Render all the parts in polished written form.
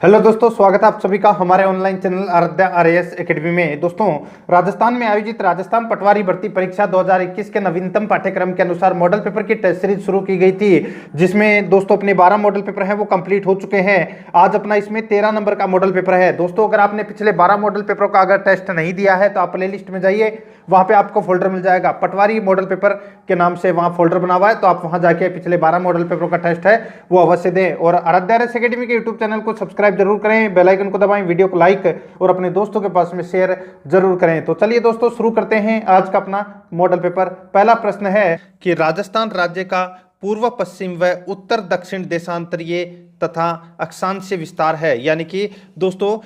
Hello दोस्तों, स्वागत है आप सभी का हमारे online channel Aaradhya RAS academy में। दोस्तों, राजस्थान में आयोजित राजस्थान पटवारी भर्ती परीक्षा 2021 के नवीनतम पाठ्यक्रम के अनुसार मॉडल पेपर की टेस्ट सीरीज शुरू की गई थी, जिसमें दोस्तों अपने 12 मॉडल पेपर हैं वो कंप्लीट हो चुके हैं। आज अपना इसमें 13 नंबर का मॉडल पेपर है। दोस्तों, अगर आपने पिछले 12 मॉडल पेपरों का अगर टेस्ट नहीं दिया है तो आप प्ले लिस्ट में जाइए, वहां पे आपको फोल्डर मिल जाएगा पटवारी मॉडल पेपर के नाम से, वहां फोल्डर बना हुआ है। तो आप वहां जाके पिछले 12 मॉडल पेपरों का टेस्ट है वो अवश्य दें और आराध्या आरएएस एकेडमी के यूट्यूब चैनल को सब्सक्राइब जरूर करें, बेल आइकन को दबाएं, वीडियो को लाइक और अपने दोस्तों के पास में शेयर जरूर करें। तो चलिए दोस्तों, शुरू करते हैं आज का अपना मॉडल पेपर। पहला प्रश्न है कि राजस्थान राज्य का पूर्व पश्चिम व उत्तर दक्षिण देशांतरीय तथा अक्षांशीय विस्तार है। यानी कि दोस्तों,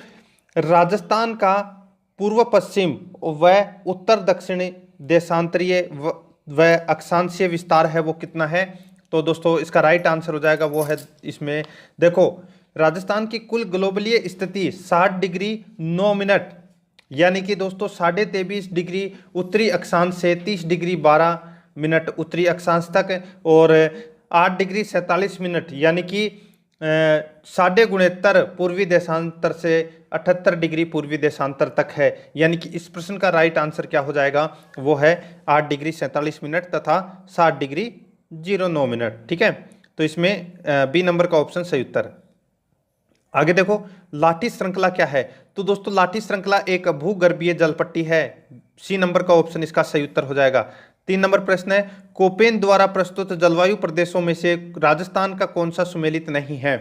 राजस्थान का पूर्व पश्चिम व उत्तर दक्षिण देशांतरीय व अक्षांशीय विस्तार है वो कितना है? तो दोस्तों इसका राइट आंसर हो जाएगा वो है, इसमें देखो, राजस्थान की कुल ग्लोबलीय स्थिति 60 डिग्री 9 मिनट, यानी कि दोस्तों 23.5 डिग्री उत्तरी अक्षांश से 30 डिग्री 12 मिनट उत्तरी अक्षांश तक, और 8 डिग्री 47 मिनट यानी कि 6.69 पूर्वी देशांतर से 78 डिग्री पूर्वी देशांतर तक है। यानी कि इस प्रश्न का राइट आंसर क्या हो जाएगा? वो है 8 डिग्री 47 मिनट तथा 60 डिग्री 09 मिनट। ठीक है, तो इसमें बी नंबर का ऑप्शन सही उत्तर। आगे देखो, लाठी श्रृंखला क्या है? तो दोस्तों लाठी श्रृंखला एक भूगर्भीय जलपट्टी है। सी नंबर का ऑप्शन इसका सही उत्तर हो जाएगा। 3 नंबर प्रश्न है, कोपेन द्वारा प्रस्तुत जलवायु प्रदेशों में से राजस्थान का कौन सा सुमेलित नहीं है?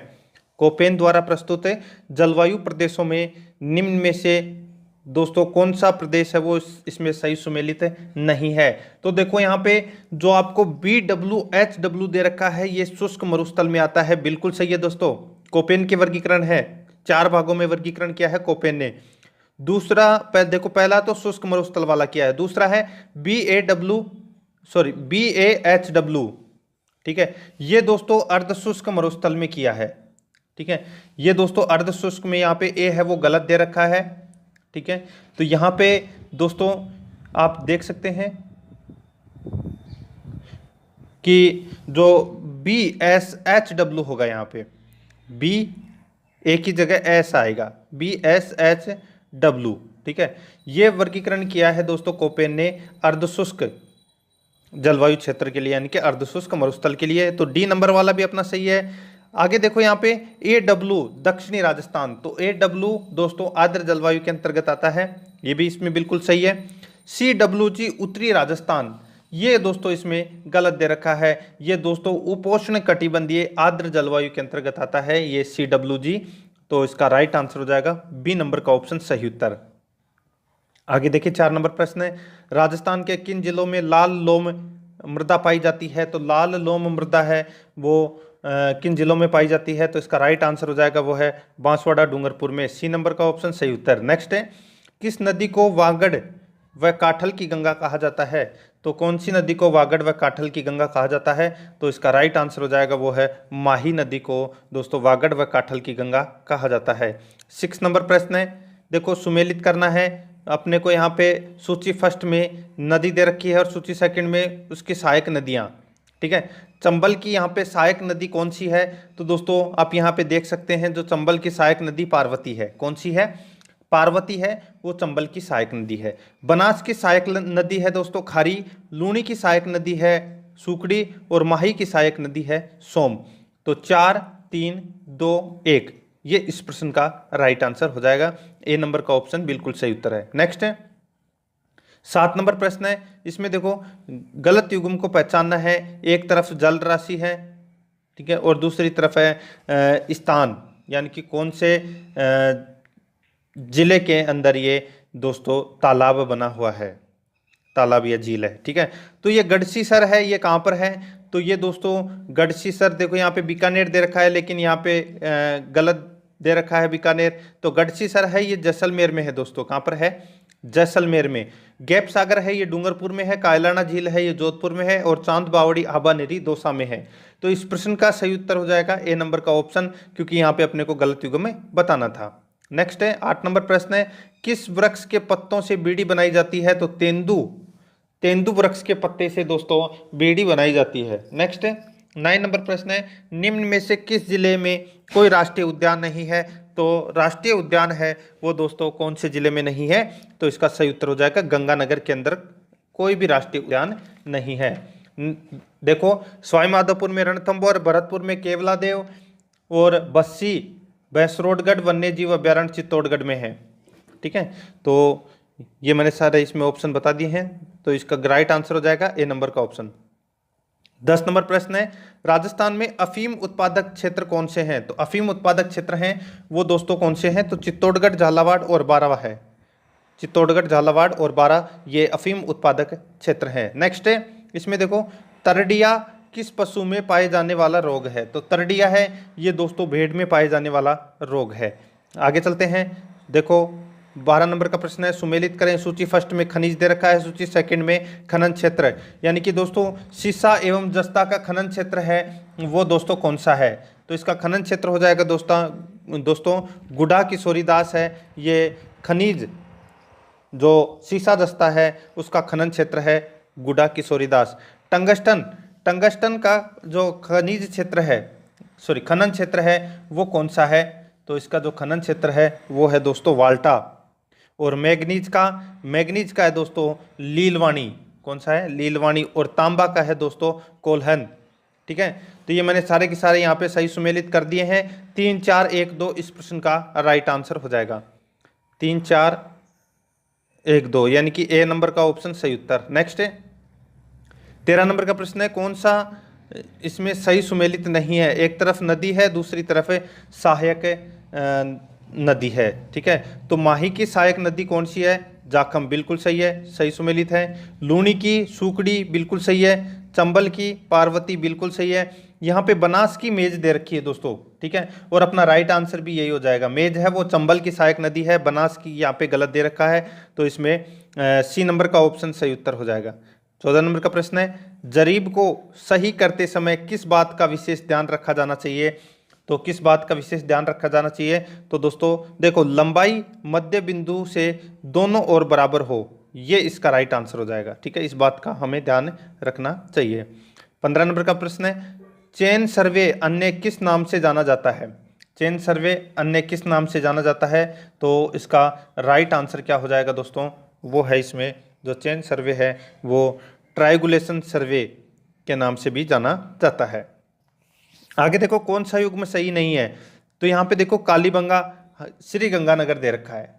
कोपेन द्वारा प्रस्तुत जलवायु प्रदेशों में निम्न में से दोस्तों कौन सा प्रदेश है वो इसमें सही सुमेलित नहीं है? तो देखो यहाँ पे जो आपको BWHW दे रखा है ये शुष्क मरुस्थल में आता है। बिल्कुल सही है दोस्तों। कोपेन के वर्गीकरण है, 4 भागों में वर्गीकरण किया है कोपेन ने। दूसरा देखो, पहला तो शुष्क मरुस्थल वाला किया है, दूसरा है BAHW, ठीक है, ये दोस्तों अर्ध शुष्क मरुस्थल में किया है। ठीक है, ये दोस्तों अर्ध शुष्क में यहाँ पे ए है वो गलत दे रखा है। ठीक है, तो यहाँ पे दोस्तों आप देख सकते हैं कि जो BSHW होगा, यहाँ पे बी ए की जगह एस आएगा, BSHW। ठीक है, ये वर्गीकरण किया है दोस्तों कोपेन ने अर्धशुष्क जलवायु क्षेत्र के लिए, यानी कि अर्धशुष्क मरुस्थल के लिए। तो डी नंबर वाला भी अपना सही है। आगे देखो यहाँ पे AW दक्षिणी राजस्थान, तो AW दोस्तों आर्द्र जलवायु के अंतर्गत आता है, ये भी इसमें बिल्कुल सही है। CWG उत्तरी राजस्थान, ये दोस्तों इसमें गलत दे रखा है, ये दोस्तों उपोष्ण कटिबंधीय आर्द्र जलवायु के अंतर्गत आता है ये CWG। तो इसका राइट आंसर हो जाएगा बी नंबर का ऑप्शन सही उत्तर। आगे देखिए 4 नंबर प्रश्न है, राजस्थान के किन जिलों में लाल लोम मृदा पाई जाती है? तो लाल लोम मृदा है वो किन जिलों में पाई जाती है? तो इसका राइट आंसर हो जाएगा वो है बांसवाड़ा डूंगरपुर में। सी नंबर का ऑप्शन सही उत्तर। नेक्स्ट है, किस नदी को वागड़ व काठल की गंगा कहा जाता है? तो कौन सी नदी को वागड़ व काठल की गंगा कहा जाता है? तो इसका राइट आंसर हो जाएगा वो है माही नदी को दोस्तों वागड़ व काठल की गंगा कहा जाता है। 6 नंबर प्रश्न है, देखो सुमेलित करना है अपने को। यहाँ पे सूची फर्स्ट में नदी दे रखी है और सूची सेकंड में उसकी सहायक नदियाँ। ठीक है, चंबल की यहाँ पे सहायक नदी कौन सी है? तो दोस्तों आप यहाँ पे देख सकते हैं जो चंबल की सहायक नदी पार्वती है। कौन सी है? पार्वती है, वो चंबल की सहायक नदी है। बनास की सहायक नदी है दोस्तों खारी, लूणी की सहायक नदी है सुकड़ी, और माही की सहायक नदी है सोम। तो 4 3 2 1 ये इस प्रश्न का राइट आंसर हो जाएगा। ए नंबर का ऑप्शन बिल्कुल सही उत्तर है। नेक्स्ट है 7 नंबर प्रश्न है, इसमें देखो गलत युग्म को पहचानना है। एक तरफ जल राशि है, ठीक है, और दूसरी तरफ है स्थान, यानी कि कौन से जिले के अंदर ये दोस्तों तालाब बना हुआ है, तालाब या झील है। ठीक है, तो ये गढ़सीसर है, ये कहाँ पर है? तो ये दोस्तों गढ़सीसर, देखो यहाँ पे बीकानेर दे रखा है लेकिन यहाँ पे गलत दे रखा है बीकानेर। तो गढ़सीसर है ये जैसलमेर में है दोस्तों। कहाँ पर है? जैसलमेर में। गैप सागर है ये डूंगरपुर में है, कायलाना झील है ये जोधपुर में है, और चांद बावड़ी आबानेरी दौसा में है। तो इस प्रश्न का सही उत्तर हो जाएगा ए नंबर का ऑप्शन, क्योंकि यहाँ पे अपने को गलत युग्म में बताना था। नेक्स्ट है 8 नंबर प्रश्न है, किस वृक्ष के पत्तों से बीड़ी बनाई जाती है? तो तेंदु वृक्ष के पत्ते से दोस्तों बीड़ी बनाई जाती है। नेक्स्ट है 9 नंबर प्रश्न है, निम्न में से किस जिले में कोई राष्ट्रीय उद्यान नहीं है? तो राष्ट्रीय उद्यान है वो दोस्तों कौन से जिले में नहीं है? तो इसका सही उत्तर हो जाएगा गंगानगर के अंदर कोई भी राष्ट्रीय उद्यान नहीं है। देखो सवाई माधोपुर में रणथंभौर, भरतपुर में केवलादेव और बस्सी भैंसरोडगढ़ वन्यजीव अभ्यारण्य चित्तौड़गढ़ में है। ठीक है, तो ये मैंने सारे इसमें ऑप्शन बता दिए हैं, तो इसका राइट आंसर हो जाएगा ए नंबर का ऑप्शन। 10 नंबर प्रश्न है, राजस्थान में अफीम उत्पादक क्षेत्र कौन से हैं? तो अफीम उत्पादक क्षेत्र हैं वो दोस्तों कौन से हैं? तो चित्तौड़गढ़, झालावाड़ और बारां है। चित्तौड़गढ़, झालावाड़ और बारां ये अफीम उत्पादक क्षेत्र हैं। नेक्स्ट है, इसमें देखो तरडिया किस पशु में पाए जाने वाला रोग है? तो तरडिया है ये दोस्तों भेड़ में पाए जाने वाला रोग है। आगे चलते हैं, देखो 12 नंबर का प्रश्न है, सुमेलित करें। सूची फर्स्ट में खनिज दे रखा है, सूची सेकंड में खनन क्षेत्र, यानी कि दोस्तों सीसा एवं जस्ता का खनन क्षेत्र है वो दोस्तों कौन सा है? तो इसका खनन क्षेत्र हो जाएगा दोस्तों गुडा किशोरीदास है। ये खनिज जो सीसा जस्ता है उसका खनन क्षेत्र है गुडा किशोरीदास। टंगस्टन का जो खनिज क्षेत्र है, सॉरी खनन क्षेत्र है वो कौन सा है? तो इसका जो खनन क्षेत्र है वो है दोस्तों वाल्टा। और मैग्नीज का है दोस्तों लीलवाणी। कौन सा है? लीलवाणी। और तांबा का है दोस्तों कोल्हन। ठीक है, तो ये मैंने सारे के सारे यहाँ पे सही सुमेलित कर दिए हैं। 3 4 1 2 इस प्रश्न का राइट आंसर हो जाएगा। 3 4 1 2 यानी कि ए नंबर का ऑप्शन सही उत्तर। नेक्स्ट है 13 नंबर का प्रश्न है, कौन सा इसमें सही सुमेलित नहीं है? एक तरफ नदी है, दूसरी तरफ सहायक नदी है। ठीक है, तो माही की सहायक नदी कौन सी है? जाखम, बिल्कुल सही है, सही सुमेलित है। लूणी की सूकड़ी बिल्कुल सही है। चंबल की पार्वती बिल्कुल सही है। यहाँ पे बनास की मेज दे रखी है दोस्तों। ठीक है, और अपना राइट आंसर भी यही हो जाएगा। मेज है वो चंबल की सहायक नदी है, बनास की यहाँ पे गलत दे रखा है, तो इसमें सी नंबर का ऑप्शन सही उत्तर हो जाएगा। 14 नंबर का प्रश्न है, जरीब को सही करते समय किस बात का विशेष ध्यान रखा जाना चाहिए? तो किस बात का विशेष ध्यान रखा जाना चाहिए? तो दोस्तों देखो लंबाई मध्य बिंदु से दोनों ओर बराबर हो, ये इसका राइट आंसर हो जाएगा। ठीक है, इस बात का हमें ध्यान रखना चाहिए। 15 नंबर का प्रश्न है, चेन सर्वे अन्य किस नाम से जाना जाता है? चेन सर्वे अन्य किस नाम से जाना जाता है? तो इसका राइट आंसर क्या हो जाएगा दोस्तों? वो है इसमें जो चेन सर्वे है वो ट्रायंगुलेशन सर्वे के नाम से भी जाना जाता है। आगे देखो कौन सा युग्म सही नहीं है? तो यहाँ पे देखो कालीबंगा श्री गंगानगर दे रखा है।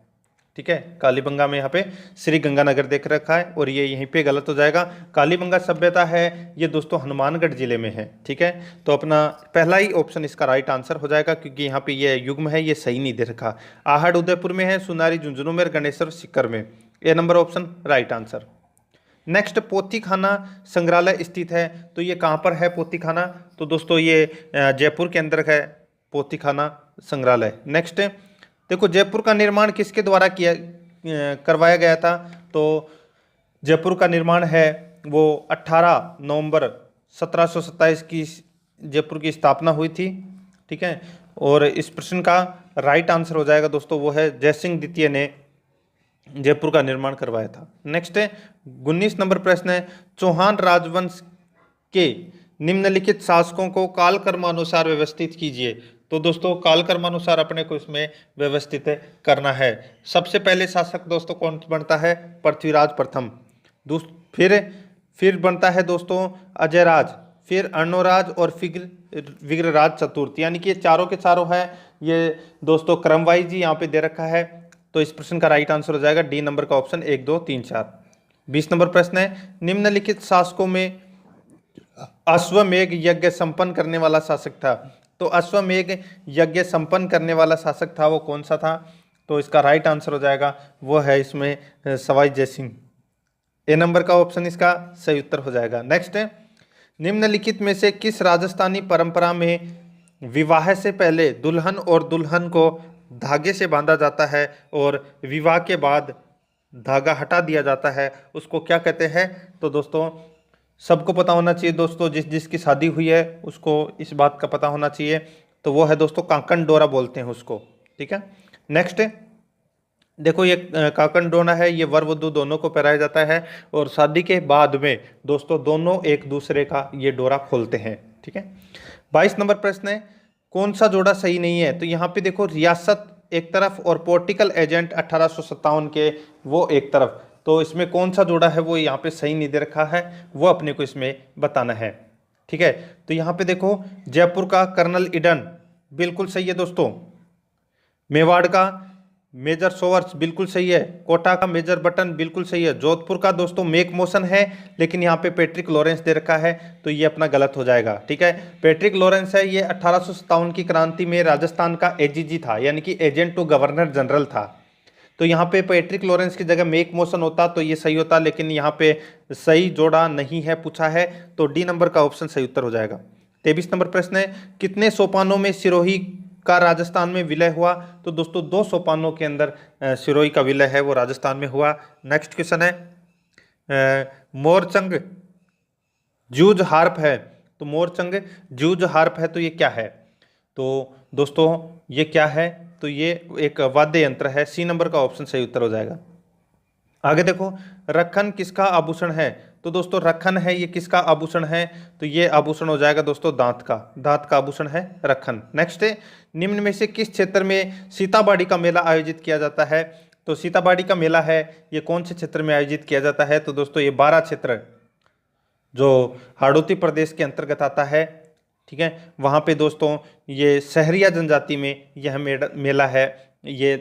ठीक है, कालीबंगा में यहाँ पे श्री गंगानगर देख रखा है और ये यहीं पे गलत हो जाएगा। कालीबंगा सभ्यता है ये दोस्तों हनुमानगढ़ जिले में है। ठीक है, तो अपना पहला ही ऑप्शन इसका राइट आंसर हो जाएगा, क्योंकि यहाँ पे ये युग्म है ये सही नहीं दे रखा। आहड़ उदयपुर में है, सुनारी झुंझुनू में, गणेश्वर सीकर में। A number option right answer. Next, Pothi Khana संग्रहालय स्थित है, तो ये कहाँ पर है पोथी खाना? तो दोस्तों ये जयपुर के अंदर है पोथी खाना संग्रहालय। नेक्स्ट देखो जयपुर का निर्माण किसके द्वारा करवाया गया था? तो जयपुर का निर्माण है वो 18 नवंबर 1727 की जयपुर की स्थापना हुई थी। ठीक है, और इस प्रश्न का राइट आंसर हो जाएगा दोस्तों वो है जयसिंह द्वितीय ने जयपुर का निर्माण करवाया था। नेक्स्ट है 19 नंबर प्रश्न है, चौहान राजवंश के निम्नलिखित शासकों को कालक्रमानुसार व्यवस्थित कीजिए। तो दोस्तों कालक्रमानुसार अपने को इसमें व्यवस्थित करना है। सबसे पहले शासक दोस्तों कौन बनता है? पृथ्वीराज प्रथम। फिर बनता है दोस्तों अजयराज, फिर अर्णोराज और फिर विग्रराज चतुर्थ, यानी कि चारों के चारों है ये दोस्तों क्रम वाइज ही यहाँ पे दे रखा है। तो इस प्रश्न का राइट आंसर हो जाएगा डी नंबर का ऑप्शन 1 2 3 4। 20 नंबर प्रश्न है, निम्नलिखित शासकों में अश्वमेघ यज्ञ संपन्न करने वाला शासक था। तो अश्वमेघ यज्ञ संपन्न करने वाला शासक था वो कौन सा था? तो इसका राइट आंसर हो जाएगा वो है इसमें सवाई जयसिंह। ए नंबर का ऑप्शन इसका सही उत्तर हो जाएगा। नेक्स्ट है, निम्नलिखित में से किस राजस्थानी परंपरा में विवाह से पहले दुल्हन और दुल्हन को धागे से बांधा जाता है और विवाह के बाद धागा हटा दिया जाता है, उसको क्या कहते हैं? तो दोस्तों सबको पता होना चाहिए दोस्तों, जिसकी शादी हुई है उसको इस बात का पता होना चाहिए, तो वो है दोस्तों कांकन डोरा बोलते हैं उसको। ठीक है, नेक्स्ट देखो ये कांकन डोरा है ये वर वधू दोनों को पहनाया जाता है और शादी के बाद में दोस्तों दोनों एक दूसरे का ये डोरा खोलते हैं। ठीक है, 22 नंबर प्रश्न है, कौन सा जोड़ा सही नहीं है? तो यहाँ पे देखो रियासत एक तरफ और पॉलिटिकल एजेंट 1857 के वो एक तरफ, तो इसमें कौन सा जोड़ा है वो यहाँ पे सही नहीं दे रखा है, वो अपने को इसमें बताना है। ठीक है, तो यहाँ पे देखो जयपुर का कर्नल ईडन बिल्कुल सही है दोस्तों, मेवाड़ का मेजर सोवर्स बिल्कुल सही है, कोटा का मेजर बटन बिल्कुल सही है, जोधपुर का दोस्तों मेक मोशन है लेकिन यहाँ पे पैट्रिक लॉरेंस दे रखा है तो ये अपना गलत हो जाएगा। ठीक है, पैट्रिक लॉरेंस है, ये 1857 की क्रांति में राजस्थान का एजीजी था, यानी कि एजेंट टू गवर्नर जनरल था। तो यहाँ पे पैट्रिक लॉरेंस की जगह मेक मोशन होता तो ये सही होता, लेकिन यहाँ पे सही जोड़ा नहीं है पूछा है, तो डी नंबर का ऑप्शन सही उत्तर हो जाएगा। 23 नंबर प्रश्न है, कितने सोपानों में सिरोही का राजस्थान में विलय हुआ? तो दोस्तों 2 सोपानों के अंदर सिरोही का विलय है वो राजस्थान में हुआ। नेक्स्ट क्वेश्चन है, मोरचंग जूझ हार्प है, तो मोरचंग जूझ हार्प है तो ये क्या है? तो दोस्तों ये क्या है? तो ये एक वाद्य यंत्र है, सी नंबर का ऑप्शन सही उत्तर हो जाएगा। आगे देखो, रखन किसका आभूषण है? तो दोस्तों रखन है ये किसका आभूषण है? तो ये आभूषण हो जाएगा दोस्तों दांत का आभूषण है रखन। नेक्स्ट है, निम्न में से किस क्षेत्र में सीताबाड़ी का मेला आयोजित किया जाता है? तो सीताबाड़ी का मेला है ये कौन से क्षेत्र में आयोजित किया जाता है? तो दोस्तों ये 12 क्षेत्र जो हाड़ौती प्रदेश के अंतर्गत आता है। ठीक है, वहाँ पे दोस्तों ये सहरिया जनजाति में यह मेला है ये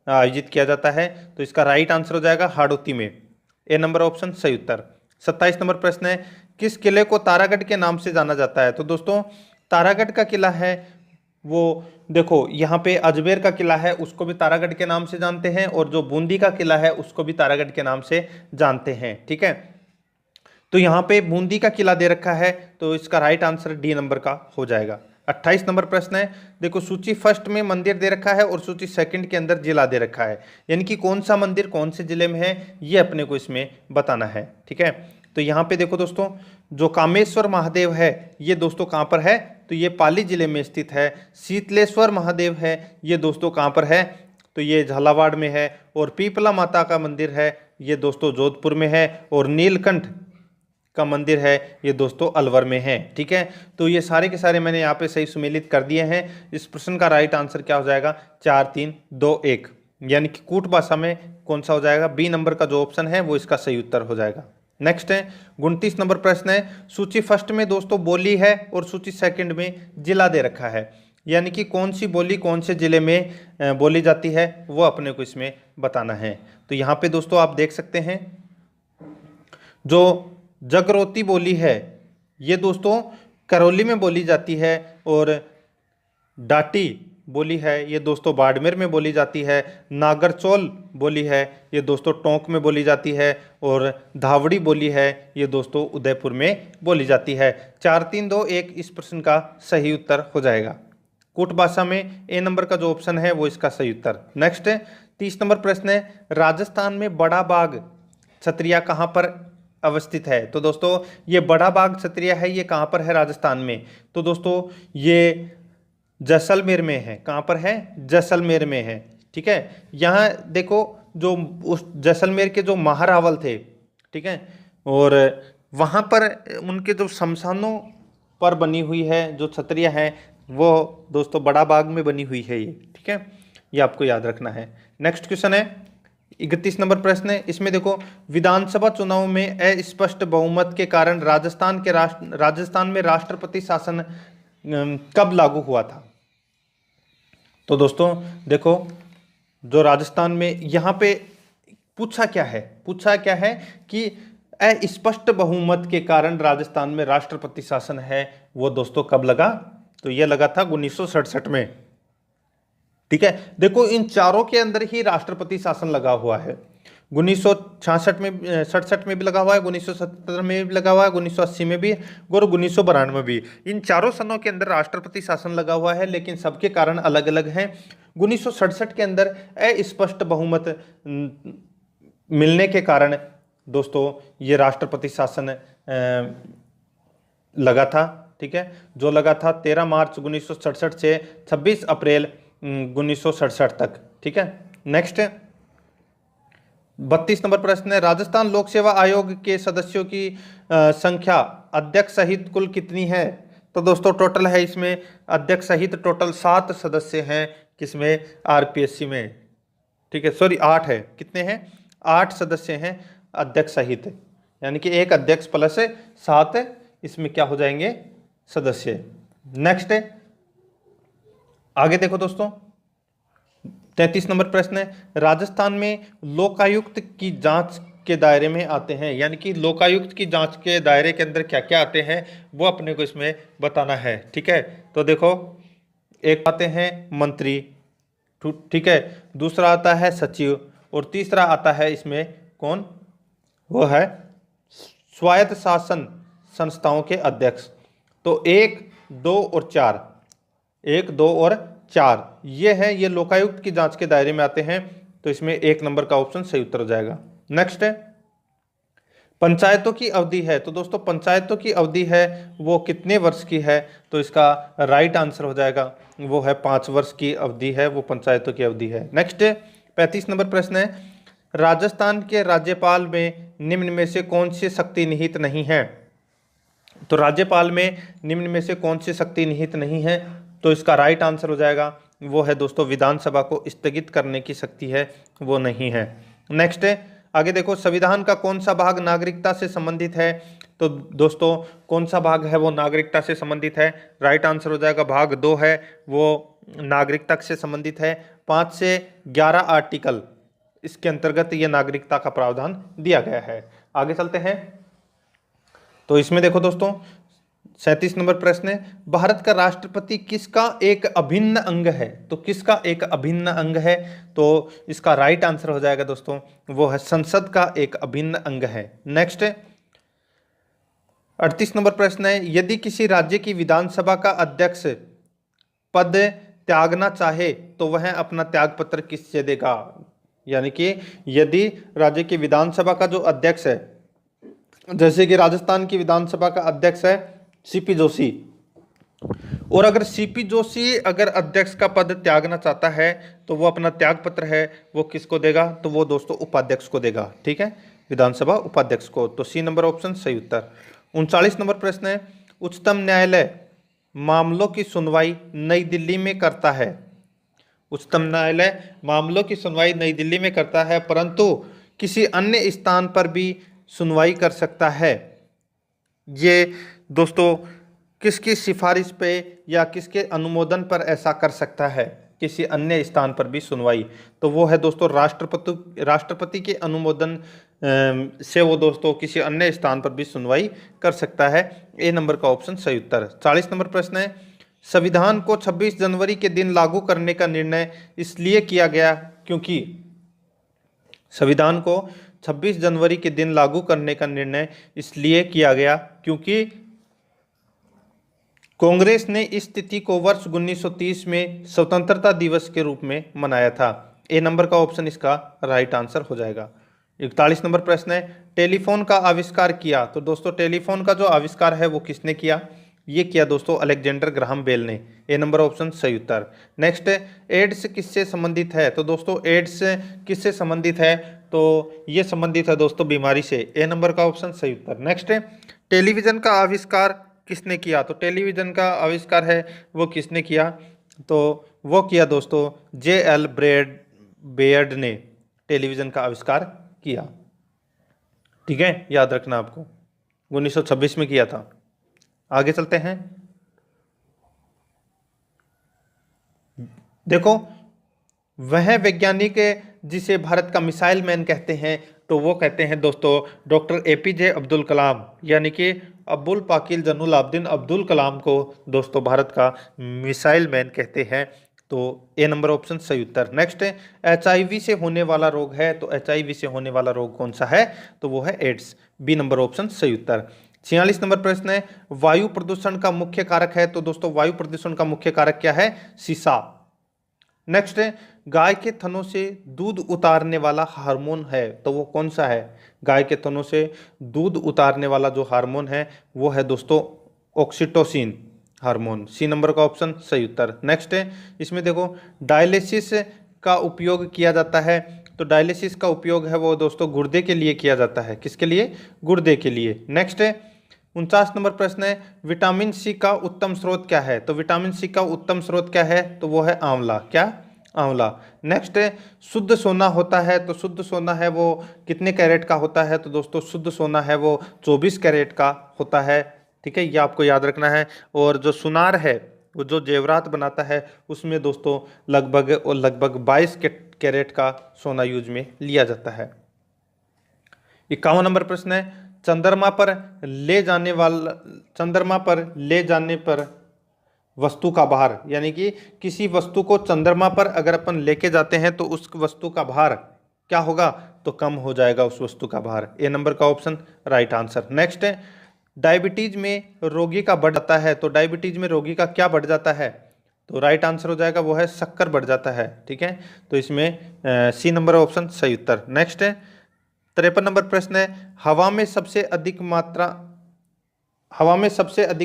आयोजित किया जाता है, तो इसका राइट आंसर हो जाएगा हाड़ौती में, ए नंबर ऑप्शन सही उत्तर। 27 नंबर प्रश्न है, किस किले को तारागढ़ के नाम से जाना जाता है? तो दोस्तों तारागढ़ का किला है वो देखो यहाँ पे अजमेर का किला है उसको भी तारागढ़ के नाम से जानते हैं, और जो बूंदी का किला है उसको भी तारागढ़ के नाम से जानते हैं। ठीक है, तो यहाँ पे बूंदी का किला दे रखा है तो इसका राइट आंसर डी नंबर का हो जाएगा। 28 नंबर प्रश्न है, देखो सूची फर्स्ट में मंदिर दे रखा है और सूची सेकंड के अंदर जिला दे रखा है, यानी कि कौन सा मंदिर कौन से जिले में है ये अपने को इसमें बताना है। ठीक है, तो यहाँ पे देखो दोस्तों जो कामेश्वर महादेव है ये दोस्तों कहाँ पर है? तो ये पाली जिले में स्थित है। शीतलेश्वर महादेव है ये दोस्तों कहाँ पर है? तो ये झालावाड़ में है। और पीपला माता का मंदिर है ये दोस्तों जोधपुर में है। और नीलकंठ का मंदिर है ये दोस्तों अलवर में है। ठीक है, तो ये सारे के सारे मैंने यहाँ पे सही सुमेलित कर दिए हैं। इस प्रश्न का राइट आंसर क्या हो जाएगा? 4 3 2 1, यानी कि कूट भाषा में कौन सा हो जाएगा? बी नंबर का जो ऑप्शन है वो इसका सही उत्तर हो जाएगा। नेक्स्ट है 29 नंबर प्रश्न है, सूची फर्स्ट में दोस्तों बोली है और सूची सेकंड में जिला दे रखा है, यानी कि कौन सी बोली कौन से जिले में बोली जाती है वो अपने को इसमें बताना है। तो यहाँ पे दोस्तों आप देख सकते हैं जो जगरोती बोली है ये दोस्तों करौली में बोली जाती है, और डाटी बोली है ये दोस्तों बाड़मेर में बोली जाती है। नागरचौल बोली है ये दोस्तों टोंक में बोली जाती है। और धावड़ी बोली है ये दोस्तों उदयपुर में बोली जाती है। 4 3 2 1 इस प्रश्न का सही उत्तर हो जाएगा। कूट भाषा में ए नंबर का जो ऑप्शन है वो इसका सही उत्तर। नेक्स्ट 30 नंबर प्रश्न है, राजस्थान में बड़ा बाग क्षत्रिया कहाँ पर अवस्थित है? तो दोस्तों ये बड़ा बाग क्षत्रिया है ये कहाँ पर है राजस्थान में? तो दोस्तों ये जैसलमेर में है। कहाँ पर है? जैसलमेर में है। ठीक है, यहाँ देखो जो उस जैसलमेर के जो महारावल थे, ठीक है, और वहाँ पर उनके जो शमशानों पर बनी हुई है जो छतरियाँ हैं वो दोस्तों बड़ा बाग में बनी हुई है ये। ठीक है, ये आपको याद रखना है। नेक्स्ट क्वेश्चन है 31 नंबर प्रश्न है, इसमें देखो विधानसभा चुनाव में अस्पष्ट बहुमत के कारण राजस्थान में राष्ट्रपति शासन कब लागू हुआ था? तो दोस्तों देखो जो राजस्थान में यहाँ पे पूछा क्या है कि अस्पष्ट बहुमत के कारण राजस्थान में राष्ट्रपति शासन है वो दोस्तों कब लगा? तो ये लगा था 1967 में। ठीक है, देखो इन चारों के अंदर ही राष्ट्रपति शासन लगा हुआ है। 1966 में 67 में भी लगा हुआ है, 1970 में भी लगा हुआ है, 1980 में भी और 1992 में भी। इन चारों सनों के अंदर राष्ट्रपति शासन लगा हुआ है, लेकिन सबके कारण अलग अलग हैं। 1967 के अंदर अस्पष्ट बहुमत मिलने के कारण दोस्तों ये राष्ट्रपति शासन लगा था। ठीक है, जो लगा था 13 मार्च 1967 से 26 अप्रैल 1967 तक। ठीक है, नेक्स्ट 32 नंबर प्रश्न है, राजस्थान लोक सेवा आयोग के सदस्यों की संख्या अध्यक्ष सहित कुल कितनी है? तो दोस्तों टोटल है इसमें अध्यक्ष सहित टोटल 7 सदस्य हैं किसमें, आरपीएससी में, ठीक है, सॉरी 8 है, कितने हैं, 8 सदस्य हैं अध्यक्ष सहित, यानी कि एक अध्यक्ष प्लस 7 इसमें क्या हो जाएंगे, सदस्य। नेक्स्ट है, आगे देखो दोस्तों 33 नंबर प्रश्न है, राजस्थान में लोकायुक्त की जांच के दायरे में आते हैं, यानी कि लोकायुक्त की जांच के दायरे के अंदर क्या क्या आते हैं वो अपने को इसमें बताना है, ठीक है। तो देखो एक आते हैं मंत्री, ठीक है, दूसरा आता है सचिव, और तीसरा आता है इसमें कौन, वो है स्वायत्त शासन संस्थाओं के अध्यक्ष। तो 1, 2 और 4, 1, 2 और 4 ये है, ये लोकायुक्त की जांच के दायरे में आते हैं, तो इसमें 1 नंबर का ऑप्शन सही उत्तर हो जाएगा। नेक्स्ट है, पंचायतों की अवधि है, तो दोस्तों पंचायतों की अवधि है वो कितने वर्ष की है, तो इसका राइट आंसर हो जाएगा वो है 5 वर्ष की अवधि है, वो पंचायतों की अवधि है। नेक्स्ट 35 नंबर प्रश्न है, राजस्थान के राज्यपाल में निम्न में से कौन सी शक्ति निहित नहीं है, तो राज्यपाल में निम्न में से कौन सी शक्ति निहित नहीं है, तो इसका राइट आंसर हो जाएगा वो है दोस्तों विधानसभा को स्थगित करने की शक्ति है, वो नहीं है। नेक्स्ट है, आगे देखो संविधान का कौन सा भाग नागरिकता से संबंधित है, तो दोस्तों कौन सा भाग है वो नागरिकता से संबंधित है, राइट आंसर हो जाएगा भाग 2 है वो नागरिकता से संबंधित है। 5 से 11 आर्टिकल इसके अंतर्गत ये नागरिकता का प्रावधान दिया गया है। आगे चलते हैं, तो इसमें देखो दोस्तों 37 नंबर प्रश्न है, भारत का राष्ट्रपति किसका एक अभिन्न अंग है, तो किसका एक अभिन्न अंग है, तो इसका राइट आंसर हो जाएगा दोस्तों वो है संसद का एक अभिन्न अंग है। नेक्स्ट 38 नंबर प्रश्न है, यदि किसी राज्य की विधानसभा का अध्यक्ष पद त्यागना चाहे तो वह अपना त्यागपत्र किससे देगा, यानी कि यदि राज्य की विधानसभा का जो अध्यक्ष है, जैसे कि राजस्थान की विधानसभा का अध्यक्ष है सीपी जोशी, और अगर सीपी जोशी अगर अध्यक्ष का पद त्यागना चाहता है तो वो अपना त्याग पत्र है वो किसको देगा, तो वो दोस्तों उपाध्यक्ष को देगा, ठीक है, विधानसभा उपाध्यक्ष को। तो सी नंबर ऑप्शन सही उत्तर। 39 नंबर प्रश्न है, उच्चतम न्यायालय मामलों की सुनवाई नई दिल्ली में करता है, उच्चतम न्यायालय मामलों की सुनवाई नई दिल्ली में करता है परंतु किसी अन्य स्थान पर भी सुनवाई कर सकता है, ये दोस्तों किसकी सिफारिश पे या किसके अनुमोदन पर ऐसा कर सकता है, किसी अन्य स्थान पर भी सुनवाई, तो वो है दोस्तों राष्ट्रपति के अनुमोदन से वो दोस्तों किसी अन्य स्थान पर भी सुनवाई कर सकता है। ए नंबर का ऑप्शन सही उत्तर। 40 नंबर प्रश्न है, संविधान को 26 जनवरी के दिन लागू करने का निर्णय इसलिए किया गया क्योंकि, संविधान को 26 जनवरी के दिन लागू करने का निर्णय इसलिए किया गया क्योंकि कांग्रेस ने इस तिथि को वर्ष 1930 में स्वतंत्रता दिवस के रूप में मनाया था। ए नंबर का ऑप्शन इसका राइट आंसर हो जाएगा। 41 नंबर प्रश्न है, टेलीफोन का आविष्कार किया, तो दोस्तों टेलीफोन का जो आविष्कार है वो किसने किया, ये किया दोस्तों अलेक्जेंडर ग्राहम बेल ने। ए नंबर ऑप्शन सही उत्तर। नेक्स्ट, एड्स किससे संबंधित है, तो दोस्तों एड्स किससे संबंधित है, तो ये संबंधित है दोस्तों बीमारी से। ए नंबर का ऑप्शन सही उत्तर। नेक्स्ट, टेलीविजन का आविष्कार किसने किया, तो टेलीविजन का आविष्कार है वो किसने किया, तो वो किया दोस्तों J.L. बेयर्ड ने टेलीविजन का आविष्कार किया, ठीक है, याद रखना आपको 1926 में किया था। आगे चलते हैं, देखो वह वैज्ञानिक जिसे भारत का मिसाइल मैन कहते हैं, तो वो कहते हैं दोस्तों डॉक्टर APJ अब्दुल कलाम, यानी कि अब्दुल पाकिल जनुलाब्दीन अब्दुल कलाम को दोस्तों भारत का मिसाइल मैन कहते हैं। तो ए नंबर ऑप्शन सही उत्तर। नेक्स्ट, HIV से होने वाला रोग है, तो HIV से होने वाला रोग कौन सा है, तो वो है एड्स। बी नंबर ऑप्शन सही उत्तर। 46 नंबर प्रश्न है, वायु प्रदूषण का मुख्य कारक है, तो दोस्तों वायु प्रदूषण का मुख्य कारक क्या है, शीशा। नेक्स्ट, गाय के थनों से दूध उतारने वाला हार्मोन है, तो वो कौन सा है, गाय के थनों से दूध उतारने वाला जो हार्मोन है वो है दोस्तों ऑक्सीटोसिन हार्मोन। सी नंबर का ऑप्शन सही उत्तर। नेक्स्ट है, इसमें देखो डायलिसिस का उपयोग किया जाता है, तो डायलिसिस का उपयोग है वो दोस्तों गुर्दे के लिए किया जाता है, किसके लिए, गुर्दे के लिए। नेक्स्ट है, 49 नंबर प्रश्न है, विटामिन सी का उत्तम स्रोत क्या है? तो विटामिन सी का उत्तम स्रोत क्या है? तो वो है आंवला। क्या? आंवला। नेक्स्ट है, शुद्ध सोना होता है, तो शुद्ध सोना है वो कितने कैरेट का होता है? तो दोस्तों शुद्ध सोना है वो 24 कैरेट का होता है। ठीक है, ये आपको याद रखना है। और जो सुनार है, वो जो जेवरात बनाता है, उसमें दोस्तों लगभग 22 कैरेट का सोना यूज में लिया जाता है। 51 नंबर प्रश्न है, चंद्रमा पर ले जाने पर वस्तु का भार, यानी कि किसी वस्तु को चंद्रमा पर अगर अपन लेके जाते हैं तो उस वस्तु का भार क्या होगा? तो कम हो जाएगा उस वस्तु का भार। ए नंबर का ऑप्शन राइट आंसर। नेक्स्ट है, डायबिटीज में रोगी का बढ़ जाता है, तो डायबिटीज में रोगी का क्या बढ़ जाता है? तो राइट आंसर हो जाएगा वो है शक्कर बढ़ जाता है। ठीक है, तो इसमें सी नंबर ऑप्शन सही उत्तर। नेक्स्ट है, 53 नंबर प्रश्न है, हवा में सबसे अधिक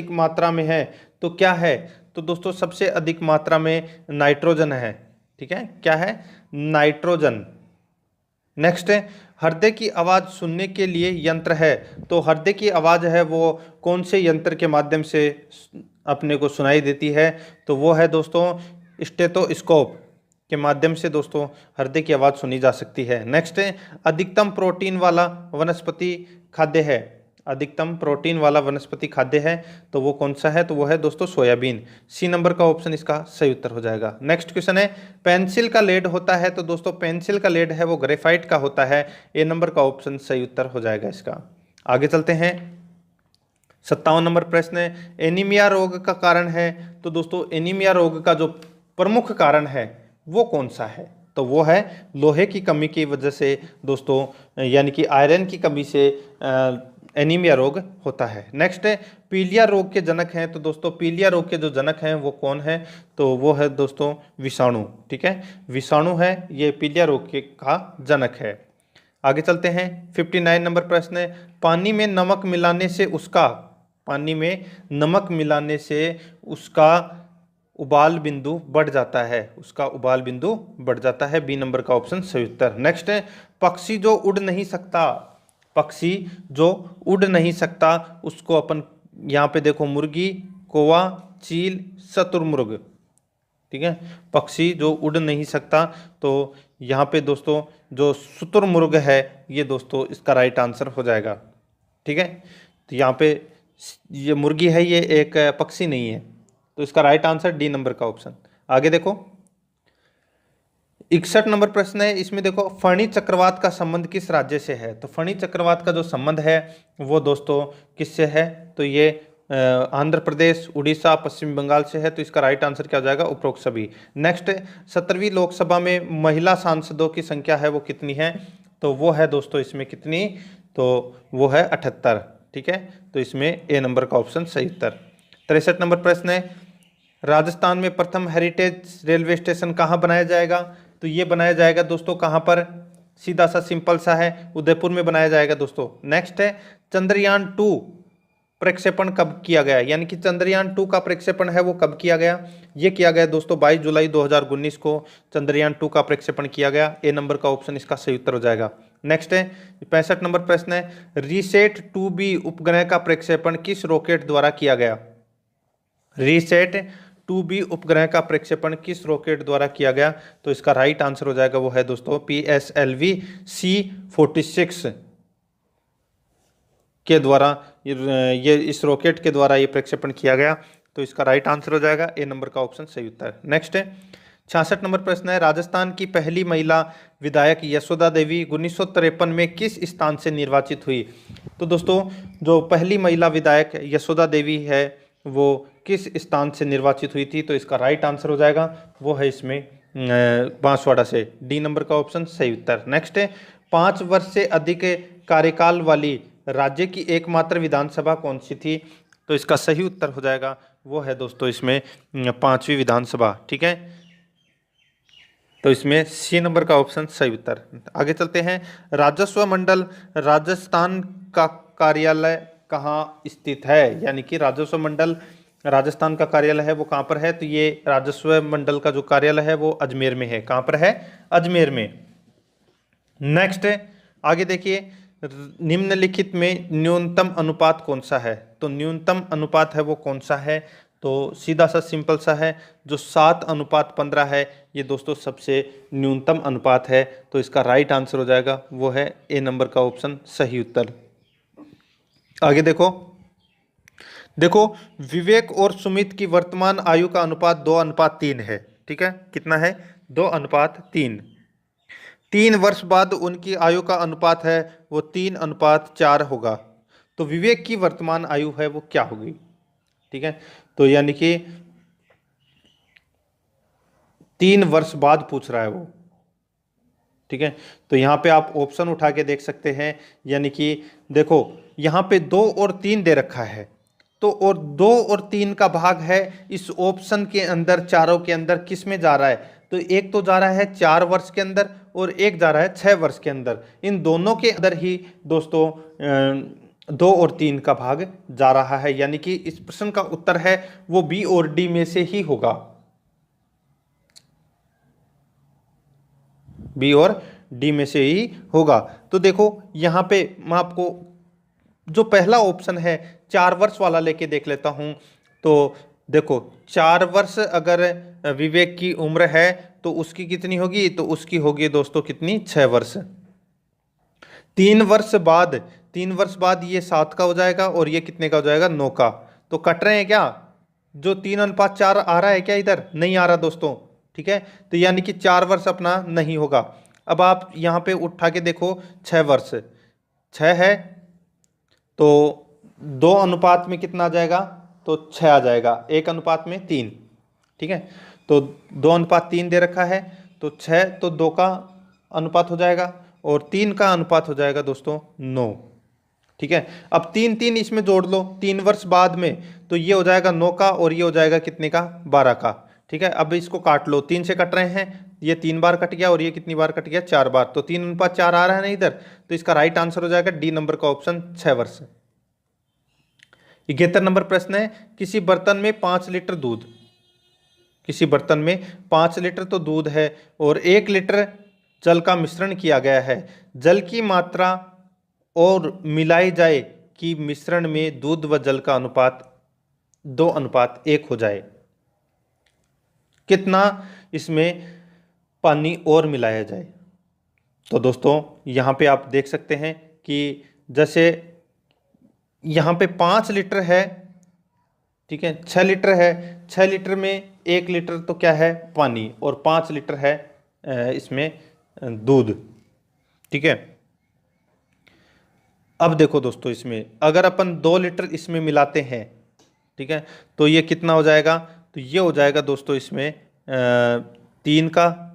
मात्रा में है तो क्या है? तो दोस्तों सबसे अधिक मात्रा में नाइट्रोजन है। ठीक है, क्या है? नाइट्रोजन। नेक्स्ट है, हृदय की आवाज सुनने के लिए यंत्र है, तो हृदय की आवाज है वो कौन से यंत्र के माध्यम से अपने को सुनाई देती है? तो वो है दोस्तों स्टेथोस्कोप के माध्यम से दोस्तों हृदय की आवाज सुनी जा सकती है। नेक्स्ट है, अधिकतम प्रोटीन वाला वनस्पति खाद्य है, अधिकतम प्रोटीन वाला वनस्पति खाद्य है, तो वो कौन सा है? तो वो है दोस्तों सोयाबीन। सी नंबर का ऑप्शन इसका सही उत्तर हो जाएगा। नेक्स्ट क्वेश्चन है, पेंसिल का लेड होता है, तो दोस्तों पेंसिल का लेड है वो ग्रेफाइट का होता है। ए नंबर का ऑप्शन सही उत्तर हो जाएगा इसका। आगे चलते हैं, 57 नंबर प्रश्न है, एनीमिया रोग का कारण है, तो दोस्तों एनीमिया रोग का जो प्रमुख कारण है वो कौन सा है? तो वो है लोहे की कमी की वजह से दोस्तों, यानी कि आयरन की कमी से एनीमिया रोग होता है। नेक्स्ट है, पीलिया रोग के जनक हैं, तो दोस्तों पीलिया रोग के जो जनक हैं वो कौन है? तो वो है दोस्तों विषाणु। ठीक है, विषाणु है ये पीलिया रोग के का जनक है। आगे चलते हैं, 59 नंबर प्रश्न है, पानी में नमक मिलाने से उसका उबाल बिंदु बढ़ जाता है, उसका उबाल बिंदु बढ़ जाता है। बी नंबर का ऑप्शन सही उत्तर। नेक्स्ट है, पक्षी जो उड़ नहीं सकता उसको अपन यहाँ पे देखो, मुर्गी, कौवा, चील, शुतुरमुर्ग। ठीक है, पक्षी जो उड़ नहीं सकता, तो यहाँ पे दोस्तों जो शुतुरमुर्ग है ये दोस्तों इसका राइट आंसर हो जाएगा। ठीक है, तो यहाँ पे ये मुर्गी है, ये एक पक्षी नहीं है, तो इसका राइट आंसर डी नंबर का ऑप्शन। आगे देखो, 61 नंबर प्रश्न है, इसमें देखो फणी चक्रवात का संबंध किस राज्य से है? तो फणी चक्रवात का जो संबंध है वो दोस्तों किससे है? तो ये आंध्र प्रदेश, उड़ीसा, पश्चिम बंगाल से है, तो इसका राइट आंसर क्या हो जाएगा? उपरोक्त सभी। नेक्स्ट, 17वीं लोकसभा में महिला सांसदों की संख्या है वो कितनी है? तो वो है दोस्तों इसमें कितनी? तो वो है 78। ठीक है, तो इसमें ए नंबर का ऑप्शन सही उत्तर। 63 नंबर प्रश्न है, राजस्थान में प्रथम हेरिटेज रेलवे स्टेशन कहाँ बनाया जाएगा? तो ये बनाया जाएगा दोस्तों कहाँ पर? सीधा सा सिंपल सा है, उदयपुर में बनाया जाएगा दोस्तों। नेक्स्ट है, चंद्रयान 2 प्रक्षेपण कब किया गया? यानी कि चंद्रयान 2 का प्रक्षेपण है वो कब किया गया? ये किया गया दोस्तों 22 जुलाई 2019 को चंद्रयान 2 का प्रक्षेपण किया गया। ए नंबर का ऑप्शन इसका सही उत्तर हो जाएगा। नेक्स्ट है, 65 नंबर प्रश्न है, रीसेट 2B उपग्रह का प्रक्षेपण किस रॉकेट द्वारा किया गया? रीसेट 2B उपग्रह का प्रक्षेपण किस रॉकेट द्वारा किया गया? तो इसका राइट आंसर हो जाएगा वो है दोस्तों PSLV C46 के द्वारा, ये इस रॉकेट के द्वारा ये प्रक्षेपण किया गया, तो इसका राइट आंसर हो जाएगा ए नंबर का ऑप्शन सही उत्तर। नेक्स्ट है, 66 नंबर प्रश्न है, राजस्थान की पहली महिला विधायक यशोदा देवी 1953 में किस स्थान से निर्वाचित हुई? तो दोस्तों जो पहली महिला विधायक यशोदा देवी है वो किस स्थान से निर्वाचित हुई थी? तो इसका राइट आंसर हो जाएगा वो है इसमें बांसवाड़ा से। डी नंबर का ऑप्शन सही उत्तर। नेक्स्ट है, 5 वर्ष से अधिक कार्यकाल वाली राज्य की एकमात्र विधानसभा कौन सी थी? तो इसका सही उत्तर हो जाएगा वो है दोस्तों इसमें 5वीं विधानसभा। ठीक है, तो इसमें सी नंबर का ऑप्शन सही उत्तर। आगे चलते हैं, राजस्व मंडल राजस्थान का कार्यालय कहाँ स्थित है? यानी कि राजस्व मंडल राजस्थान का कार्यालय है वो कहाँ पर है? तो ये राजस्व मंडल का जो कार्यालय है वो अजमेर में है। कहाँ पर है? अजमेर में। नेक्स्ट है, आगे देखिए, निम्नलिखित में न्यूनतम अनुपात कौन सा है? तो न्यूनतम अनुपात है वो कौन सा है? तो सीधा सा सिंपल सा है, जो 7:15 है, ये दोस्तों सबसे न्यूनतम अनुपात है। तो इसका राइट आंसर हो जाएगा वो है ए नंबर का ऑप्शन सही उत्तर। आगे देखो, देखो विवेक और सुमित की वर्तमान आयु का अनुपात 2:3 है। ठीक है, कितना है? 2:3। 3 वर्ष बाद उनकी आयु का अनुपात है वो 3:4 होगा। तो विवेक की वर्तमान आयु है वो क्या होगी? ठीक है, तो यानी कि 3 वर्ष बाद पूछ रहा है वो। ठीक है, तो यहाँ पे आप ऑप्शन उठा के देख सकते हैं। यानी कि देखो यहाँ पे 2 और 3 दे रखा है, तो और 2 और 3 का भाग है इस ऑप्शन के अंदर, चारों के अंदर किस में जा रहा है? तो एक तो जा रहा है 4 वर्ष के अंदर और एक जा रहा है 6 वर्ष के अंदर। इन दोनों के अंदर ही दोस्तों 2 और 3 का भाग जा रहा है। यानी कि इस प्रश्न का उत्तर है वो बी और डी में से ही होगा, बी और डी में से ही होगा। तो देखो यहाँ पे मैं आपको जो पहला ऑप्शन है 4 वर्ष वाला लेके देख लेता हूं। तो देखो 4 वर्ष अगर विवेक की उम्र है तो उसकी कितनी होगी? तो उसकी होगी दोस्तों कितनी? 6 वर्ष। 3 वर्ष बाद, 3 वर्ष बाद ये 7 का हो जाएगा और ये कितने का हो जाएगा? 9 का। तो कट रहे हैं क्या? जो 3:4 आ रहा है क्या इधर? नहीं आ रहा दोस्तों। ठीक है, तो यानी कि 4 वर्ष अपना नहीं होगा। अब आप यहाँ पे उठा के देखो 6 वर्ष, 6 है तो 2 अनुपात में कितना आ जाएगा? तो 6 आ जाएगा, 1:3। ठीक है, तो 2:3 दे रखा है, तो 6 तो 2 का अनुपात हो जाएगा और 3 का अनुपात हो जाएगा दोस्तों 9। ठीक है, अब 3 इसमें जोड़ लो 3 वर्ष बाद में, तो ये हो जाएगा 9 का और ये हो जाएगा कितने का? 12 का। ठीक है, अब इसको काट लो, 3 से कट रहे हैं, ये 3 बार कट गया और ये कितनी बार कट गया? 4 बार। तो 3:4 आ रहा है ना इधर, तो इसका राइट आंसर हो जाएगा डी नंबर का ऑप्शन 6 वर्ष। 71 नंबर प्रश्न है, किसी बर्तन में 5 लीटर दूध, किसी बर्तन में 5 लीटर तो दूध है और 1 लीटर जल का मिश्रण किया गया है। जल की मात्रा और मिलाई जाए कि मिश्रण में दूध व जल का अनुपात 2:1 हो जाए। कितना इसमें पानी और मिलाया जाए? तो दोस्तों यहाँ पे आप देख सकते हैं कि जैसे यहाँ पे 5 लीटर है, ठीक है, 6 लीटर है, 6 लीटर में 1 लीटर तो क्या है? पानी, और 5 लीटर है इसमें दूध। ठीक है, अब देखो दोस्तों इसमें अगर अपन 2 लीटर इसमें मिलाते हैं, ठीक है, तो ये कितना हो जाएगा? तो ये हो जाएगा दोस्तों इसमें 3 का।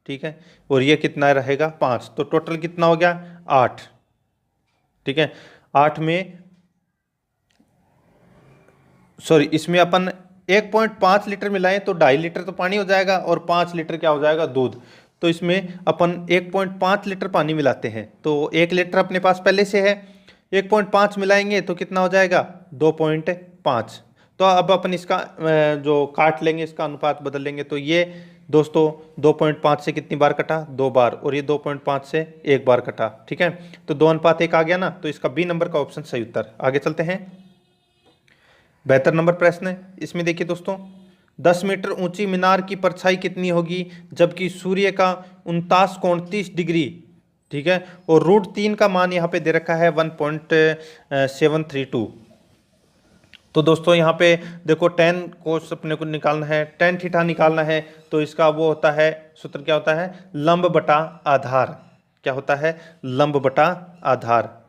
ठीक है, और ये कितना रहेगा? 5। तो टोटल कितना हो गया? 8। ठीक है, 8 में सॉरी इसमें अपन 1.5 लीटर मिलाएं तो 2.5 लीटर तो पानी हो जाएगा और 5 लीटर क्या हो जाएगा? दूध। तो इसमें अपन 1.5 लीटर पानी मिलाते हैं, तो 1 लीटर अपने पास पहले से है, 1.5 मिलाएंगे तो कितना हो जाएगा? 2.5। तो अब अपन इसका जो काट लेंगे, इसका अनुपात बदल लेंगे, तो ये दोस्तों 2.5 से कितनी बार कटा? 2 बार, और ये 2.5 से 1 बार कटा। ठीक है, तो 2:1 आ गया ना, तो इसका बी नंबर का ऑप्शन सही उत्तर। आगे चलते हैं, 72 नंबर प्रश्न है। इसमें देखिए दोस्तों, 10 मीटर ऊंची मीनार की परछाई कितनी होगी जबकि सूर्य का 49 कोण 30 डिग्री, ठीक है, और √3 का मान यहाँ पे दे रखा है 1.732। तो दोस्तों यहाँ पे देखो tan कोस अपने को निकालना है, tan थीटा निकालना है, तो इसका वो होता है, सूत्र क्या होता है? लंब बटा आधार। क्या होता है? लंब बटा आधार।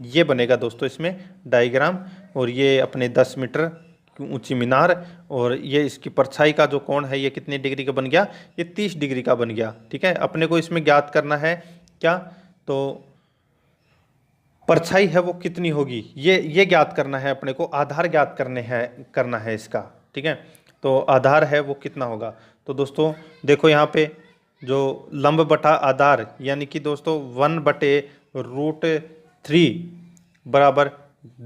ये बनेगा दोस्तों इसमें डायग्राम, और ये अपने 10 मीटर ऊंची मीनार, और ये इसकी परछाई का जो कोण है ये कितने डिग्री का बन गया? ये 30 डिग्री का बन गया। ठीक है, अपने को इसमें ज्ञात करना है क्या? तो परछाई है वो कितनी होगी, ये ज्ञात करना है अपने को, आधार ज्ञात करना है इसका। ठीक है, तो आधार है वो कितना होगा? तो दोस्तों देखो यहाँ पे जो लंब बटा आधार, यानी कि दोस्तों 1/√3 बराबर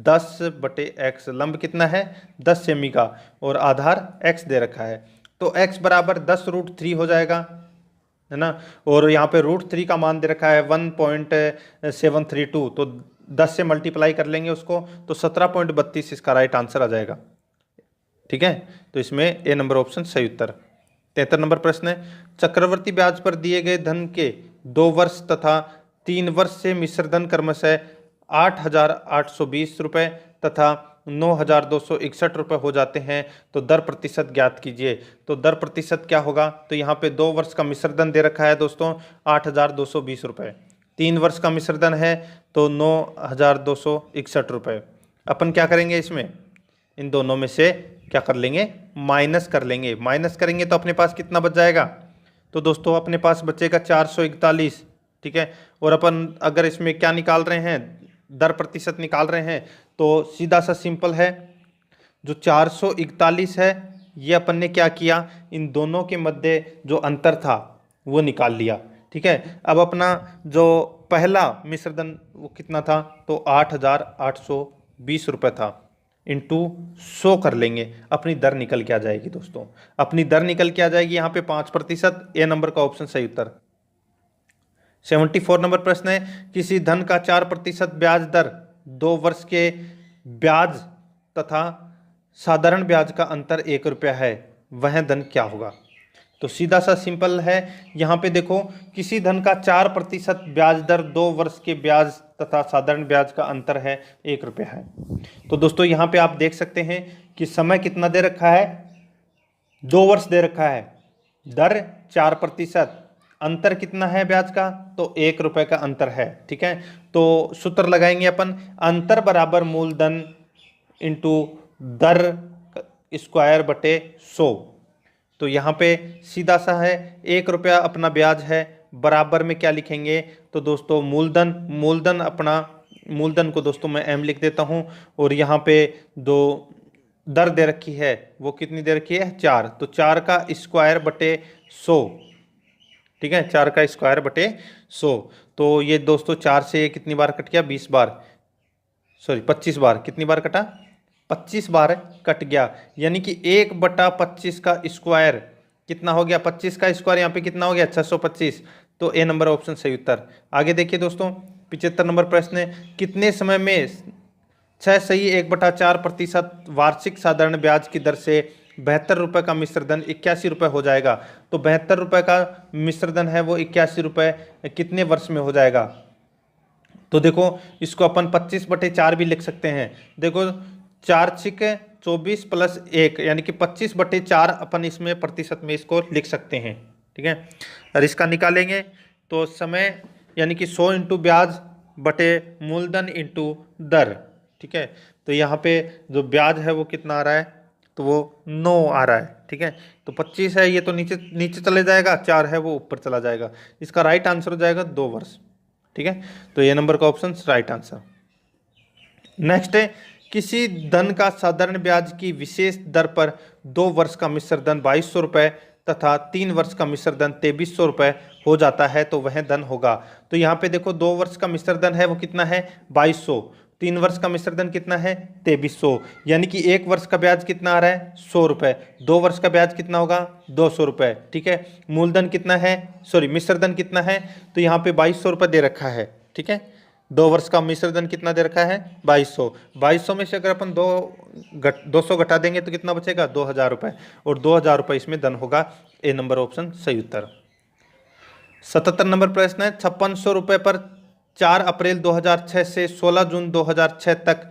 10/x। लंब कितना है? 10 सेमी का, और आधार x दे रखा है, तो x बराबर 10√3 हो जाएगा। है ना। और यहाँ पे √3 का मान दे रखा है 1.732, तो 10 से मल्टीप्लाई कर लेंगे उसको तो 17.32 इसका राइट आंसर आ जाएगा। ठीक है, तो इसमें ए नंबर ऑप्शन सही उत्तर। 73 नंबर प्रश्न है, चक्रवर्ती ब्याज पर दिए गए धन के 2 वर्ष तथा 3 वर्ष से मिश्र धन क्रमशः 8,820 रुपये तथा 9,261 रुपये हो जाते हैं, तो दर प्रतिशत ज्ञात कीजिए। तो दर प्रतिशत क्या होगा, तो यहाँ पे 2 वर्ष का मिश्र धन दे रखा है दोस्तों 8,220 रुपये, 3 वर्ष का मिश्र धन है तो 9,261 रुपये। अपन क्या करेंगे, इसमें इन दोनों में से क्या कर लेंगे, माइनस कर लेंगे। माइनस करेंगे तो अपने पास कितना बच जाएगा, तो दोस्तों अपने पास बचेगा 441। ठीक है, और अपन अगर इसमें क्या निकाल रहे हैं, दर प्रतिशत निकाल रहे हैं, तो सीधा सा सिंपल है, जो 441 है ये अपन ने क्या किया, इन दोनों के मध्य जो अंतर था वो निकाल लिया। ठीक है, अब अपना जो पहला मिश्र धन वो कितना था, तो 8,820 रुपये था, इंटू 100 कर लेंगे, अपनी दर निकल के आ जाएगी दोस्तों, अपनी दर निकल के आ जाएगी यहाँ पे 5%। ए नंबर का ऑप्शन सही उत्तर। 74 नंबर प्रश्न है, किसी धन का 4% ब्याज दर 2 वर्ष के ब्याज तथा साधारण ब्याज का अंतर 1 रुपया है, वह धन क्या होगा। तो सीधा सा सिंपल है, यहाँ पे देखो किसी धन का 4% ब्याज दर 2 वर्ष के ब्याज तथा साधारण ब्याज का अंतर है 1 रुपया है। तो दोस्तों यहाँ पे आप देख सकते हैं कि समय कितना दे रखा है, 2 वर्ष दे रखा है, दर 4%, अंतर कितना है ब्याज का, तो 1 रुपये का अंतर है। ठीक है, तो सूत्र लगाएंगे अपन, अंतर बराबर मूलधन इंटू दर स्क्वायर बटे 100। तो यहाँ पे सीधा सा है, 1 रुपया अपना ब्याज है, बराबर में क्या लिखेंगे, तो दोस्तों मूलधन अपना मूलधन को दोस्तों मैं m लिख देता हूँ, और यहाँ पे दो दर दे रखी है, वो कितनी दे रखी है 4, तो 4 का स्क्वायर बटे 100। ठीक है, 4 का स्क्वायर बटे 100, तो ये दोस्तों 4 से ये कितनी बार कट गया, 20 बार, सॉरी 25 बार, कितनी बार कटा, 25 बार कट गया, यानी कि 1/25 का स्क्वायर कितना हो गया, 25 का स्क्वायर यहाँ पे कितना हो गया 625। तो ए नंबर ऑप्शन सही उत्तर। आगे देखिए दोस्तों 75 नंबर प्रश्न है, कितने समय में 6 सही 1/4% वार्षिक साधारण ब्याज की दर से 72 रुपये का मिश्र धन 81 रुपये हो जाएगा। तो 72 रुपये का मिश्र धन है वो 81 रुपये कितने वर्ष में हो जाएगा, तो देखो इसको अपन 25/4 भी लिख सकते हैं। देखो 4 छिक 24 प्लस 1 यानी कि 25/4 अपन इसमें प्रतिशत में इसको लिख सकते हैं। ठीक है, और इसका निकालेंगे तो समय यानी कि 100 इंटू ब्याज बटे मूलधन इंटू दर। ठीक है, तो यहाँ पे जो ब्याज है वो कितना आ रहा है, तो वो 9 आ रहा है। ठीक है, तो 25 है ये तो नीचे नीचे चले जाएगा, 4 है वो ऊपर चला जाएगा, इसका राइट आंसर हो जाएगा 2 वर्ष। ठीक है, तो ये नंबर का ऑप्शन राइट आंसर। नेक्स्ट है, किसी धन का साधारण ब्याज की विशेष दर पर 2 वर्ष का मिश्र धन 2200 रुपये तथा 3 वर्ष का मिश्र धन 2300 रुपये हो जाता है, तो वह धन होगा। तो यहाँ पे देखो 2 वर्ष का मिश्र धन है वो कितना है 2200, 3 वर्ष का मिश्र धन कितना है 2300, यानी कि 1 वर्ष का ब्याज कितना आ रहा है 100 रुपये, 2 वर्ष का ब्याज कितना होगा 200 रुपये। ठीक है, मूलधन कितना है, सॉरी मिश्र धन कितना है, तो यहाँ पे 2200 रुपये दे रखा है। ठीक है, 2 वर्ष का मिश्र धन कितना दे रखा है 2200 में से अगर अपन 200 घटा देंगे तो कितना बचेगा 2000 रुपये, और 2000 रुपये इसमें धन होगा। ए नंबर ऑप्शन सही उत्तर। 77 नंबर प्रश्न है, 5600 रुपये पर 4 अप्रैल 2006 से 16 जून 2006 तक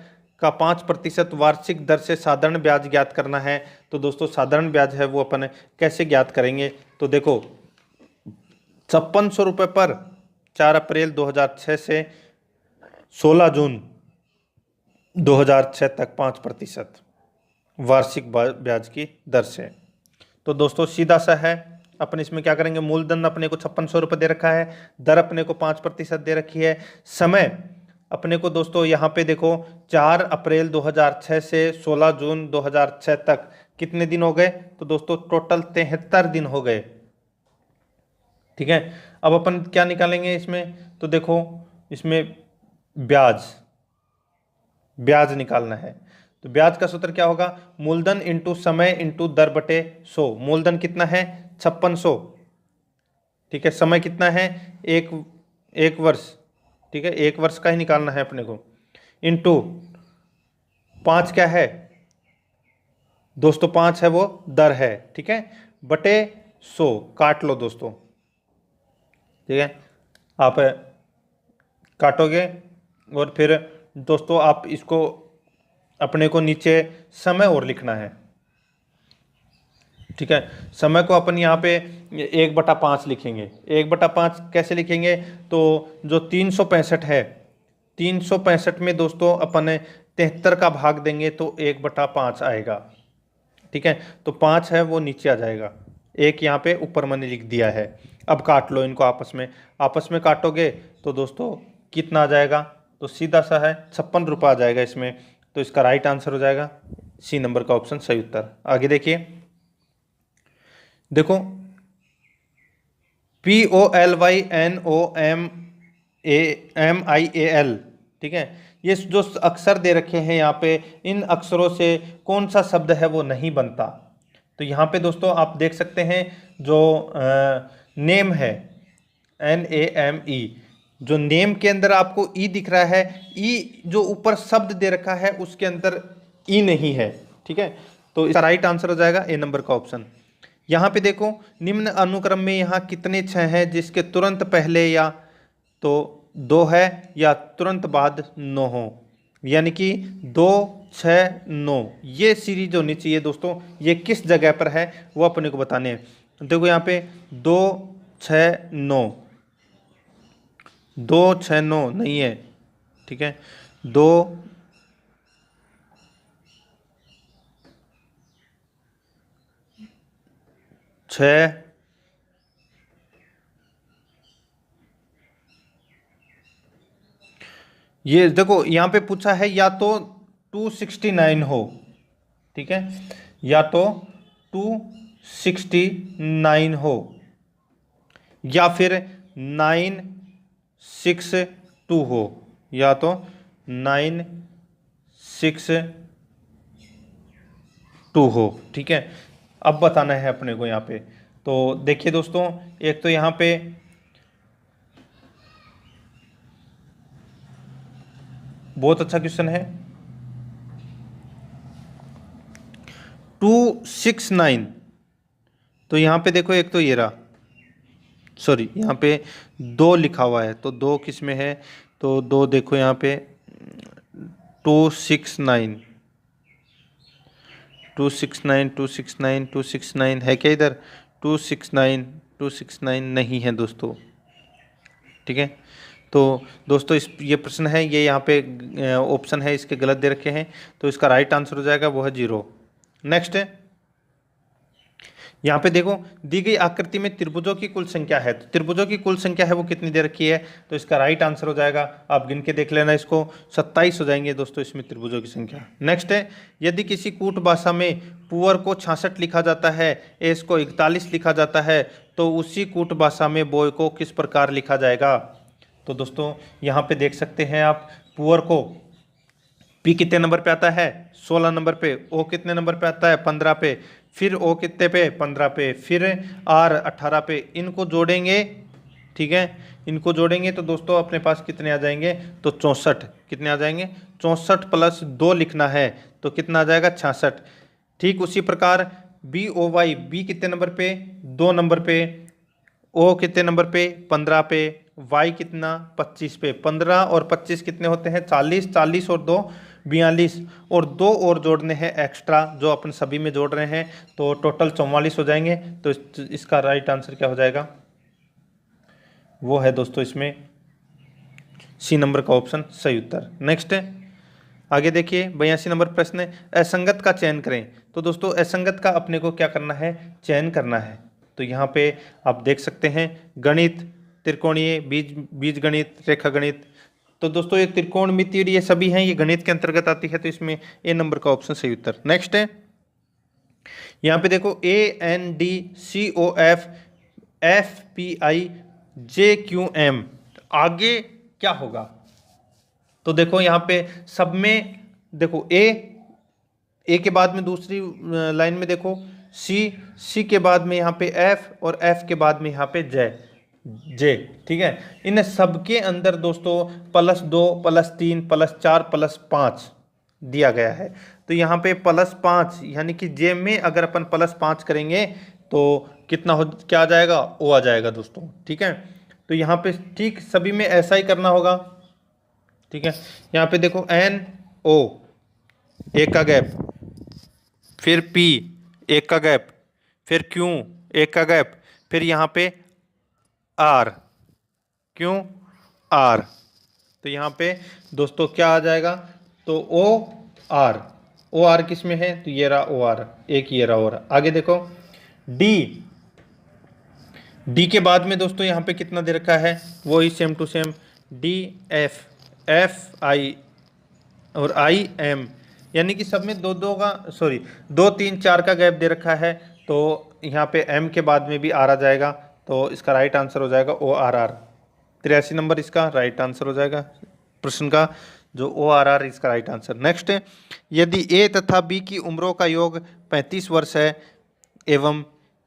का 5% वार्षिक दर से साधारण ब्याज ज्ञात करना है। तो दोस्तों साधारण ब्याज है वो अपन कैसे ज्ञात करेंगे, तो देखो 5600 रुपये पर 4 अप्रैल 2006 से 16 जून 2006 तक 5% वार्षिक ब्याज की दर से। तो दोस्तों सीधा सा है, अपन इसमें क्या करेंगे, मूलधन अपने को 5600 रुपये दे रखा है, दर अपने को 5% दे रखी है, समय अपने को दोस्तों यहाँ पे देखो 4 अप्रैल 2006 से 16 जून 2006 तक कितने दिन हो गए, तो दोस्तों टोटल 73 दिन हो गए। ठीक है, अब अपन क्या निकालेंगे इसमें, तो देखो इसमें ब्याज निकालना है। तो ब्याज का सूत्र क्या होगा, मूलधन इंटू समय इंटू दर बटे 100। मूलधन कितना है 5600, ठीक है। समय कितना है, एक वर्ष, ठीक है, 1 वर्ष का ही निकालना है अपने को। इंटू 5 क्या है दोस्तों, 5 है वो दर है, ठीक है, बटे 100 काट लो दोस्तों, ठीक है। आप काटोगे और फिर दोस्तों आप इसको अपने को नीचे समय और लिखना है, ठीक है। समय को अपन यहाँ पे 1/5 लिखेंगे। 1/5 कैसे लिखेंगे, तो जो 365 है, 365 में दोस्तों अपन 73 का भाग देंगे तो 1/5 आएगा, ठीक है। तो 5 है वो नीचे आ जाएगा, एक यहाँ पे ऊपर मैंने लिख दिया है। अब काट लो इनको आपस में काटोगे तो दोस्तों कितना आ जाएगा, तो सीधा सा है 56 रुपये आ जाएगा इसमें। तो इसका राइट आंसर हो जाएगा सी नंबर का ऑप्शन सही उत्तर। आगे देखिए, देखो POLYNOMAMIAL, ठीक है, ये जो अक्षर दे रखे हैं यहाँ पे, इन अक्षरों से कौन सा शब्द है वो नहीं बनता। तो यहाँ पे दोस्तों आप देख सकते हैं जो नेम है NAME, जो नेम के अंदर आपको ई दिख रहा है, ई जो ऊपर शब्द दे रखा है उसके अंदर ई नहीं है, ठीक है। तो इसका राइट आंसर हो जाएगा ए नंबर का ऑप्शन। यहाँ पे देखो निम्न अनुक्रम में यहाँ कितने 6 हैं जिसके तुरंत पहले या तो 2 है या तुरंत बाद 9 हो, यानी कि 2 6 9, ये सीरीज होनी चाहिए दोस्तों। ये किस जगह पर है वो अपने को बताने हैं। देखो यहाँ पे 2 6 9, 2 6 9 नहीं है, ठीक है। 2 6 ये देखो यहाँ पे पूछा है या तो 269 हो, ठीक है, या तो 269 हो या फिर 962 हो, या तो 962 हो, ठीक है। अब बताना है अपने को यहाँ पे। तो देखिए दोस्तों, एक तो यहाँ पे बहुत अच्छा क्वेश्चन है 269, तो यहाँ पे देखो एक तो ये रहा, सॉरी यहाँ पे 2 लिखा हुआ है, तो 2 किस में है, तो 2 देखो यहाँ पे 269 269 269 269 है क्या इधर, 269 नहीं है दोस्तों, ठीक है। तो दोस्तों इस ये प्रश्न है, ये यहाँ पे ऑप्शन है इसके गलत दे रखे हैं, तो इसका राइट आंसर हो जाएगा वो है 0। नेक्स्ट है यहाँ पे देखो दी गई आकृति में त्रिभुजों की कुल संख्या है, तो त्रिभुजों की कुल संख्या है वो कितनी दे रखी है, तो इसका राइट आंसर हो जाएगा, आप गिन के देख लेना इसको, 27 हो जाएंगे दोस्तों इसमें त्रिभुजों की संख्या। नेक्स्ट है यदि किसी कूट भाषा में पुअर को 66 लिखा जाता है, एस को 41 लिखा जाता है, तो उसी कूट भाषा में बॉय को किस प्रकार लिखा जाएगा। तो दोस्तों यहाँ पे देख सकते हैं आप, पुअर को पी कितने नंबर पे आता है 16 नंबर पे, ओ कितने नंबर पे आता है 15 पे, फिर ओ कितने पे 15 पे, फिर आर 18 पे, इनको जोड़ेंगे, ठीक है, इनको जोड़ेंगे तो दोस्तों अपने पास कितने आ जाएंगे, तो 64, कितने आ जाएंगे 64 प्लस 2 लिखना है तो कितना आ जाएगा 66। ठीक उसी प्रकार BOY, बी कितने नंबर पे 2 नंबर पे, ओ कितने नंबर पे 15 पे, वाई कितना 25 पे, 15 और 25 कितने होते हैं 40, 40 और 2 42, और 2 और जोड़ने हैं एक्स्ट्रा जो अपन सभी में जोड़ रहे हैं, तो टोटल 44 हो जाएंगे। तो इसका राइट आंसर क्या हो जाएगा, वो है दोस्तों इसमें सी नंबर का ऑप्शन सही उत्तर। नेक्स्ट है आगे देखिए 82 नंबर प्रश्न है, असंगत का चयन करें। तो दोस्तों असंगत का अपने को क्या करना है, चयन करना है। तो यहाँ पे आप देख सकते हैं गणित, त्रिकोणीय, बीज गणित, रेखा गणित, तो दोस्तों ये त्रिकोणमिति ये सभी हैं, ये गणित के अंतर्गत आती है, तो इसमें ए नंबर का ऑप्शन सही उत्तर। नेक्स्ट है यहाँ पे देखो ANDCOF FPI JQM, आगे क्या होगा। तो देखो यहाँ पे सब में देखो ए के बाद में दूसरी लाइन में देखो C के बाद में यहाँ पे F और F के बाद में यहाँ पे J, जे, ठीक है। इन सबके अंदर दोस्तों +2 +3 +4 +5 दिया गया है। तो यहाँ पे +5 यानी कि जे में अगर अपन +5 करेंगे तो कितना हो क्या आ जाएगा, ओ आ जाएगा दोस्तों, ठीक है। तो यहाँ पे ठीक सभी में ऐसा ही करना होगा, ठीक है। यहाँ पे देखो एन ओ एक का गैप, फिर पी एक का गैप, फिर क्यू एक का गैप, फिर यहाँ पे आर, क्यू आर। तो यहाँ पे दोस्तों क्या आ जाएगा, तो ओ आर किस में है, तो ये रहा ओ आर, एक ये रहा और आगे देखो डी के बाद में दोस्तों यहाँ पे कितना दे रखा है, वो ही same to same D F I और आई एम, यानी कि सब में दो दो का सॉरी 2 3 4 का गैप दे रखा है। तो यहाँ पे एम के बाद में भी आर आ जाएगा, तो इसका राइट आंसर हो जाएगा ओ आर आर। 83 नंबर इसका राइट आंसर हो जाएगा प्रश्न का, जो ओ आर आर इसका राइट आंसर। नेक्स्ट, यदि ए तथा बी की उम्रों का योग 35 वर्ष है एवं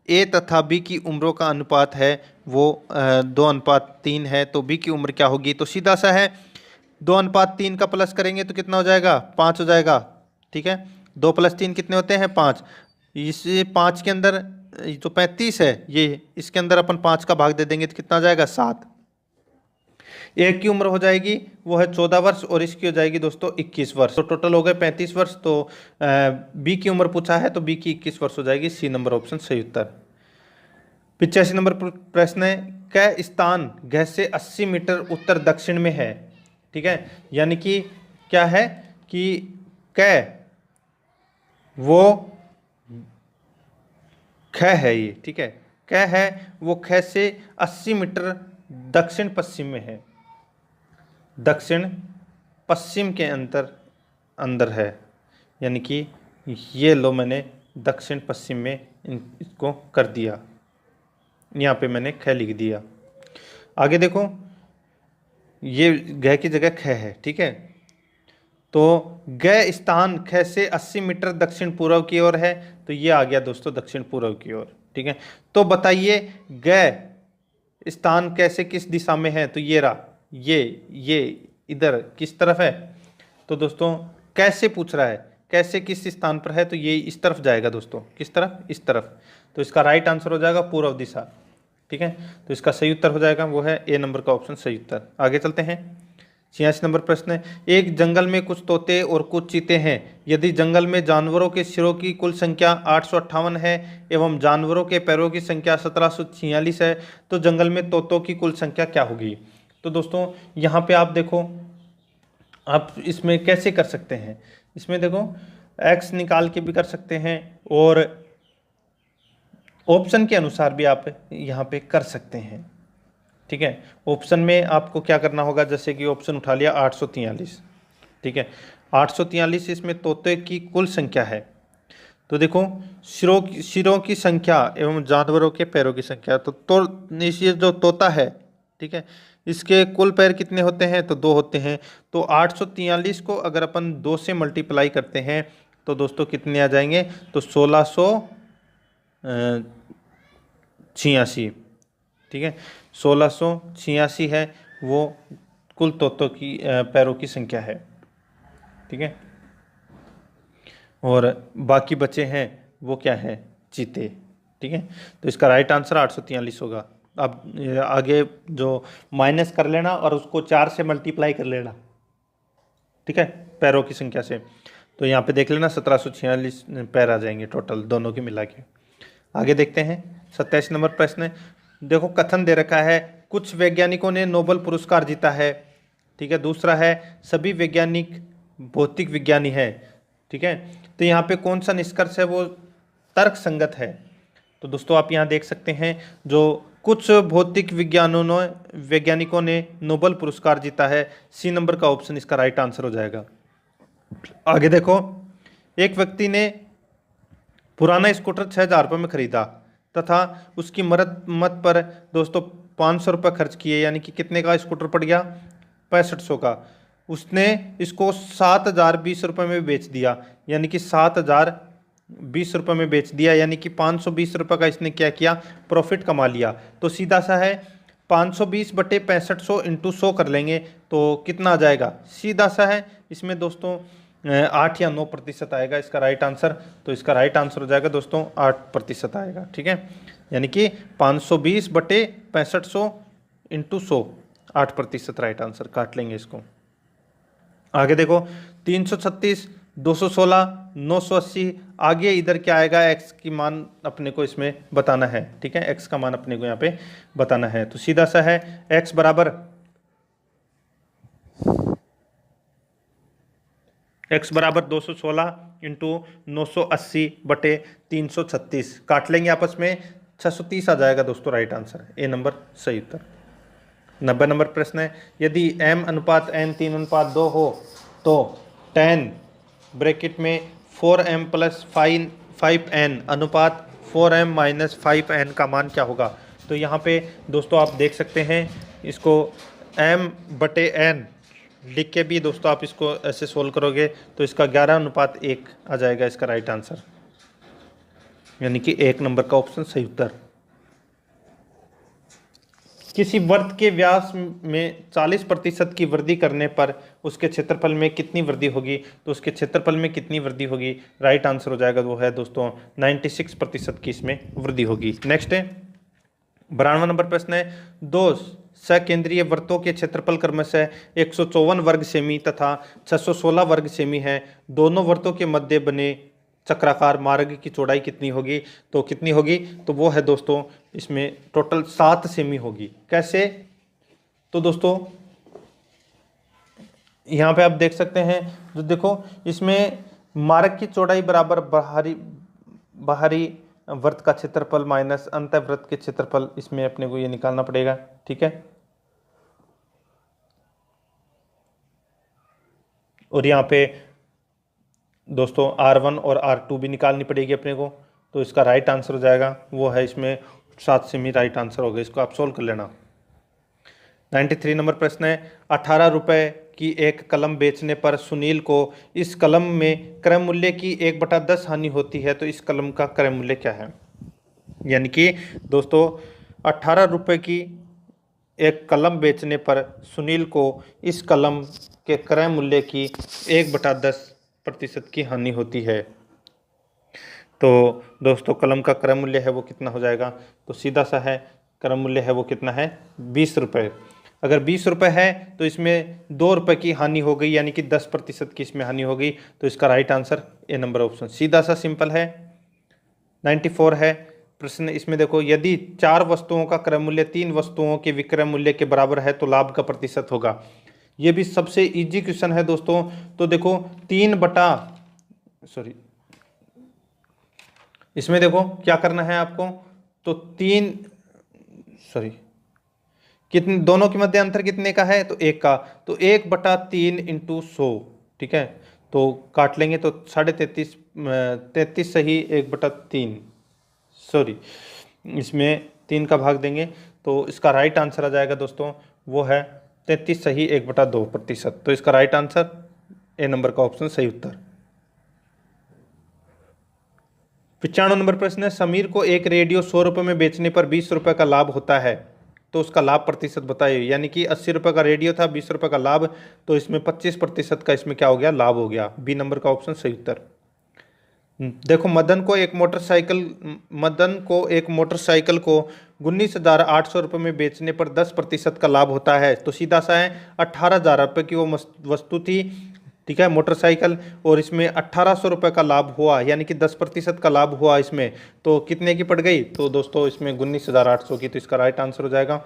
ए तथा बी की उम्रों का अनुपात है वो 2:3 है, तो बी की उम्र क्या होगी, तो सीधा सा है 2:3 का प्लस करेंगे तो कितना हो जाएगा, 5 हो जाएगा, ठीक है। 2 + 3 कितने होते हैं, 5। इस 5 के अंदर जो 35 है ये, इसके अंदर अपन 5 का भाग दे देंगे तो कितना हो जाएगा, 7। एक की उम्र हो जाएगी वो है 14 वर्ष और इसकी हो जाएगी दोस्तों 21 वर्ष, तो टोटल हो गए 35 वर्ष। तो बी की उम्र पूछा है तो बी की 21 वर्ष हो जाएगी, सी नंबर ऑप्शन सही उत्तर। 85 नंबर प्रश्न है, क स्थान घ से 80 मीटर उत्तर दक्षिण में है, ठीक है। यानी कि क्या है कि क वो ख है ये, ठीक है। क है वो ख से 80 मीटर दक्षिण पश्चिम में है, दक्षिण पश्चिम के अंदर है, यानी कि ये लो मैंने दक्षिण पश्चिम में इसको कर दिया, यहाँ पे मैंने ख लिख दिया। आगे देखो ये ग की जगह ख है, ठीक है। तो ग स्थान ख से 80 मीटर दक्षिण पूर्व की ओर है, तो ये आ गया दोस्तों दक्षिण पूर्व की ओर, ठीक है। तो बताइए ग स्थान कैसे किस दिशा में है, तो ये रहा, ये इधर किस तरफ है, तो दोस्तों कैसे पूछ रहा है, कैसे किस स्थान पर है, तो ये इस तरफ जाएगा दोस्तों, किस तरफ, इस तरफ। तो इसका राइट आंसर हो जाएगा पूर्व दिशा, ठीक है। तो इसका सही उत्तर हो जाएगा वो है ए नंबर का ऑप्शन सही उत्तर। आगे चलते हैं, 86 नंबर प्रश्न है, एक जंगल में कुछ तोते और कुछ चीते हैं, यदि जंगल में जानवरों के सिरों की कुल संख्या 858 है एवं जानवरों के पैरों की संख्या 1746 है, तो जंगल में तोतों की कुल संख्या क्या होगी। तो दोस्तों यहाँ पे आप देखो, आप इसमें कैसे कर सकते हैं, इसमें देखो एक्स निकाल के भी कर सकते हैं और ऑप्शन के अनुसार भी आप यहाँ पे कर सकते हैं, ठीक है। ऑप्शन में आपको क्या करना होगा, जैसे कि ऑप्शन उठा लिया 843, ठीक है। 843 इसमें तोते की कुल संख्या है, तो देखो सिरों की संख्या एवं जानवरों के पैरों की संख्या, तो ये जो तोता है, ठीक है, इसके कुल पैर कितने होते हैं, तो 2 होते हैं। तो 843 को अगर अपन 2 से मल्टीप्लाई करते हैं तो दोस्तों कितने आ जाएंगे, तो 1686, ठीक है। 1686 है वो कुल तोतों की पैरों की संख्या है, ठीक है। और बाकी बचे हैं वो क्या है, चीते, ठीक है। तो इसका राइट आंसर 843 होगा। अब आगे जो माइनस कर लेना और उसको 4 से मल्टीप्लाई कर लेना, ठीक है, पैरों की संख्या से। तो यहाँ पे देख लेना 1746 पैर आ जाएंगे टोटल दोनों के मिला के। आगे देखते हैं 27 नंबर प्रश्न है, देखो कथन दे रखा है, कुछ वैज्ञानिकों ने नोबेल पुरस्कार जीता है, ठीक है। दूसरा है सभी वैज्ञानिक भौतिक विज्ञानी है, ठीक है। तो यहाँ पे कौन सा निष्कर्ष है वो तर्क संगत है। तो दोस्तों आप यहाँ देख सकते हैं, जो कुछ भौतिक वैज्ञानिकों ने नोबेल पुरस्कार जीता है, सी नंबर का ऑप्शन इसका राइट आंसर हो जाएगा। आगे देखो, एक व्यक्ति ने पुराना स्कूटर 6000 रुपये में खरीदा तथा उसकी मरम्मत पर दोस्तों 500 रुपये खर्च किए, यानी कि कितने का स्कूटर पड़ गया, 6500 का। उसने इसको 7020 रुपये में बेच दिया, यानी कि 7020 रुपये में बेच दिया, यानी कि 520 रुपये का इसने क्या किया, प्रॉफिट कमा लिया। तो सीधा सा है 520/6500 इंटू 100 कर लेंगे तो कितना आ जाएगा, सीधा सा है। इसमें दोस्तों 8 या 9% आएगा इसका राइट आंसर। तो इसका राइट आंसर हो जाएगा दोस्तों 8% आएगा, ठीक है। यानी कि 520/6500 इंटू 100, 8% राइट आंसर। काट लेंगे इसको। आगे देखो 336, 216, 980। आगे इधर क्या आएगा, एक्स की मान अपने को इसमें बताना है, ठीक है। एक्स का मान अपने को यहाँ पे बताना है। तो सीधा सा है, एक्स बराबर 216 इंटू 980/336। काट लेंगे आपस में, 630 आ जाएगा दोस्तों राइट आंसर। ए नंबर सही उत्तर। 90 नंबर प्रश्न है, यदि m अनुपात n 3:2 हो तो tan ब्रैकेट में 4m प्लस 5n अनुपात 4m माइनस 5n का मान क्या होगा। तो यहाँ पे दोस्तों आप देख सकते हैं इसको m/n लिख के भी दोस्तों आप इसको ऐसे सोल्व करोगे तो इसका 11:1 आ जाएगा इसका राइट आंसर, यानी कि 1 नंबर का ऑप्शन सही उत्तर। किसी वर्त के व्यास में 40% की वृद्धि करने पर उसके क्षेत्रफल में कितनी वृद्धि होगी। तो उसके क्षेत्रफल में कितनी वृद्धि होगी, राइट आंसर हो जाएगा वो है दोस्तों 96% की इसमें वृद्धि होगी। नेक्स्ट है 92 नंबर प्रश्न है, दो सकेंद्रीय वृत्तों के क्षेत्रफल क्रमशः 154 वर्ग सेमी तथा 616 वर्ग सेमी है। दोनों वृत्तों के मध्य बने चक्राकार मार्ग की चौड़ाई कितनी होगी। तो कितनी होगी, तो वो है दोस्तों इसमें टोटल 7 सेमी होगी। कैसे, तो दोस्तों यहाँ पे आप देख सकते हैं, जो देखो इसमें मार्ग की चौड़ाई बराबर बाहरी वृत्त का क्षेत्रफल माइनस अंतःवृत्त के क्षेत्रफल, इसमें अपने को ये निकालना पड़ेगा, ठीक है। और यहाँ पे दोस्तों R1 और R2 भी निकालनी पड़ेगी अपने को। तो इसका राइट आंसर हो जाएगा वो है इसमें 7 सेमी राइट आंसर होगा। इसको आप सोल्व कर लेना। 93 नंबर प्रश्न है, 18 रुपए की एक कलम बेचने पर सुनील को इस कलम में क्रय मूल्य की 1/10 हानि होती है। तो इस कलम का क्रय मूल्य क्या है। यानी कि दोस्तों 18 रुपए की एक कलम बेचने पर सुनील को इस कलम के क्रय मूल्य की 1/10% की हानि होती है। तो दोस्तों कलम का क्रय मूल्य है वो कितना हो जाएगा, तो सीधा सा है, क्रय मूल्य है वो कितना है 20 रुपये। अगर 20 रुपये है तो इसमें 2 रुपये की हानि हो गई, यानी कि 10% की इसमें हानि हो गई। तो इसका right answer A number option, सीधा सा सिंपल है। 94 है प्रश्न, इसमें देखो यदि 4 वस्तुओं का क्रय मूल्य 3 वस्तुओं के विक्रय मूल्य के बराबर है तो लाभ का प्रतिशत होगा। ये भी सबसे इजी क्वेश्चन है दोस्तों। तो देखो इसमें देखो क्या करना है आपको, तो कितने दोनों के मध्य अंतर कितने का है, तो 1 का। तो 1/3 इंटू 100, ठीक है। तो काट लेंगे तो 33.5 सही 1/3, इसमें 3 का भाग देंगे तो इसका राइट आंसर आ जाएगा दोस्तों वो है 33 सही 1/2%। तो इसका राइट आंसर ए नंबर का ऑप्शन सही उत्तर। 95 नंबर प्रश्न है, समीर को एक रेडियो 100 रुपये में बेचने पर 20 रुपये का लाभ होता है। तो उसका लाभ प्रतिशत बताइए। यानी कि 80 रुपये का रेडियो था, 20 रुपये का लाभ, तो इसमें 25% का इसमें क्या हो गया, लाभ हो गया। बी नंबर का ऑप्शन सही उत्तर। देखो मदन को एक मोटरसाइकिल को 19,800 रुपये में बेचने पर 10% का लाभ होता है। तो सीधा सा है 18,000 रुपये की वो वस्तु थी, ठीक है, मोटरसाइकिल, और इसमें 1,800 रुपये का लाभ हुआ, यानी कि 10% का लाभ हुआ इसमें। तो कितने की पड़ गई, तो दोस्तों इसमें 19,800 की। तो इसका राइट आंसर हो जाएगा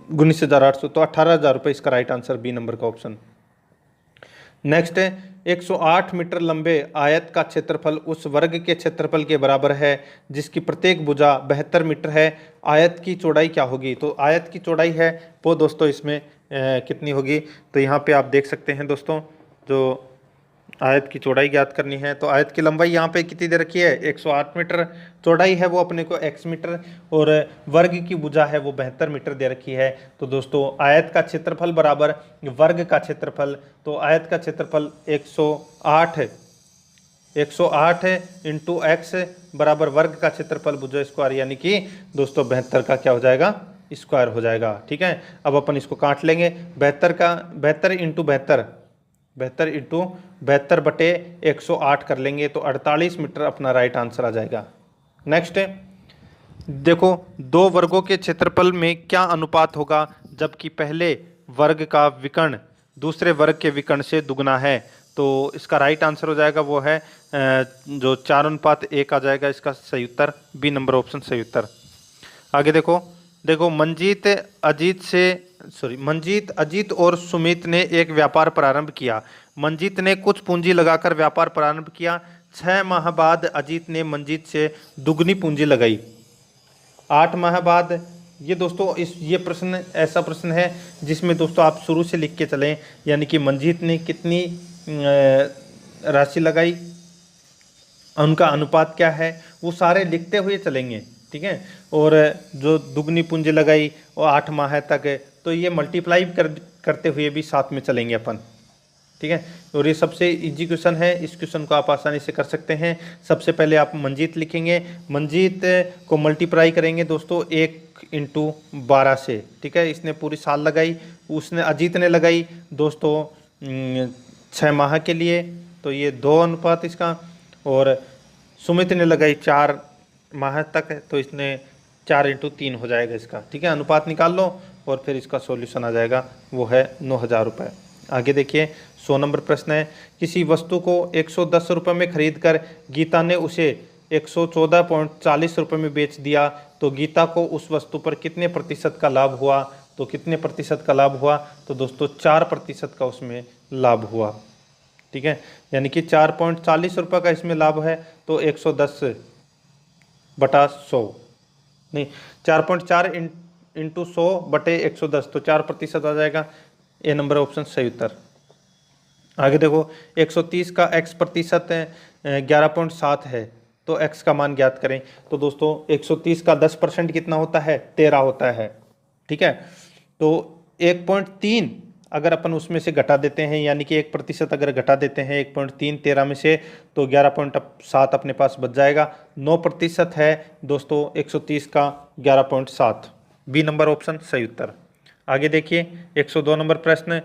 19,800, तो 18,000 रुपये इसका राइट आंसर, बी नंबर का ऑप्शन। नेक्स्ट है 108 मीटर लंबे आयत का क्षेत्रफल उस वर्ग के क्षेत्रफल के बराबर है जिसकी प्रत्येक भुजा 72 मीटर है। आयत की चौड़ाई क्या होगी। तो आयत की चौड़ाई है वो दोस्तों इसमें कितनी होगी। तो यहाँ पे आप देख सकते हैं दोस्तों, जो आयत की चौड़ाई ज्ञात करनी है तो आयत की लंबाई यहाँ पे कितनी दे रखी है 108 मीटर, चौड़ाई है वो अपने को x मीटर, और वर्ग की भुजा है वो 72 मीटर दे रखी है। तो दोस्तों आयत का क्षेत्रफल बराबर वर्ग का क्षेत्रफल, तो आयत का क्षेत्रफल 108 108 इंटू एक्स बराबर वर्ग का क्षेत्रफल भुजा स्क्वायर, यानी कि दोस्तों 72 का क्या हो जाएगा, स्क्वायर हो जाएगा। ठीक है, अब अपन इसको काट लेंगे। 72 इंटू 72 बटे 108 कर लेंगे तो 48 मीटर अपना राइट आंसर आ जाएगा। नेक्स्ट है, देखो दो वर्गों के क्षेत्रफल में क्या अनुपात होगा जबकि पहले वर्ग का विकर्ण दूसरे वर्ग के विकर्ण से दुगना है। तो इसका राइट आंसर हो जाएगा वो है जो 4:1 आ जाएगा इसका सही उत्तर, बी नंबर ऑप्शन सही उत्तर। आगे देखो मंजीत अजीत और सुमित ने एक व्यापार प्रारंभ किया। मंजीत ने कुछ पूंजी लगाकर व्यापार प्रारंभ किया। 6 माह बाद अजीत ने मंजीत से दुगनी पूंजी लगाई। 8 माह बाद, ये दोस्तों ये प्रश्न ऐसा प्रश्न है जिसमें दोस्तों आप शुरू से लिख के चलें, यानी कि मंजीत ने कितनी राशि लगाई, उनका अनुपात क्या है, वो सारे लिखते हुए चलेंगे। ठीक है, और जो दुगनी पूंजी लगाई वो 8 माह तक है, तो ये मल्टीप्लाई करते हुए भी साथ में चलेंगे अपन। ठीक है, और ये सबसे इजी क्वेश्चन है, इस क्वेश्चन को आप आसानी से कर सकते हैं। सबसे पहले आप मंजीत लिखेंगे, मंजीत को मल्टीप्लाई करेंगे दोस्तों 1 इंटू 12 से। ठीक है, इसने पूरी साल लगाई, उसने अजीत ने लगाई दोस्तों 6 माह के लिए, तो ये 2 अनुपात इसका, और सुमित ने लगाई 4 माह तक, तो इसने 4 इंटू 3 हो जाएगा इसका। ठीक है, अनुपात निकाल लो और फिर इसका सॉल्यूशन आ जाएगा, वो है 9,000 रुपये। आगे देखिए 100 नंबर प्रश्न है, किसी वस्तु को 110 रुपये में खरीद कर गीता ने उसे 114.40 रुपये में बेच दिया, तो गीता को उस वस्तु पर कितने प्रतिशत का लाभ हुआ। तो कितने प्रतिशत का लाभ हुआ, तो दोस्तों 4% का उसमें लाभ हुआ। ठीक है, यानी कि 4.40 रुपये का इसमें लाभ है, तो 110 बटा 100 नहीं 4.4 इंटू 100 बटे 110, तो 4% आ जाएगा, ए नंबर ऑप्शन सही उत्तर। आगे देखो 130 का x प्रतिशत 11.7 है, तो x का मान ज्ञात करें। तो दोस्तों 130 का 10% कितना होता है, 13 होता है। ठीक है, तो 1.3 अगर अपन उसमें से घटा देते हैं, यानी कि 1% अगर घटा देते हैं 1.3 13 में से, तो 11.7 अपने पास बच जाएगा। 9% है दोस्तों 130 का 11.7, बी नंबर ऑप्शन सही उत्तर। आगे देखिए 102 नंबर प्रश्न,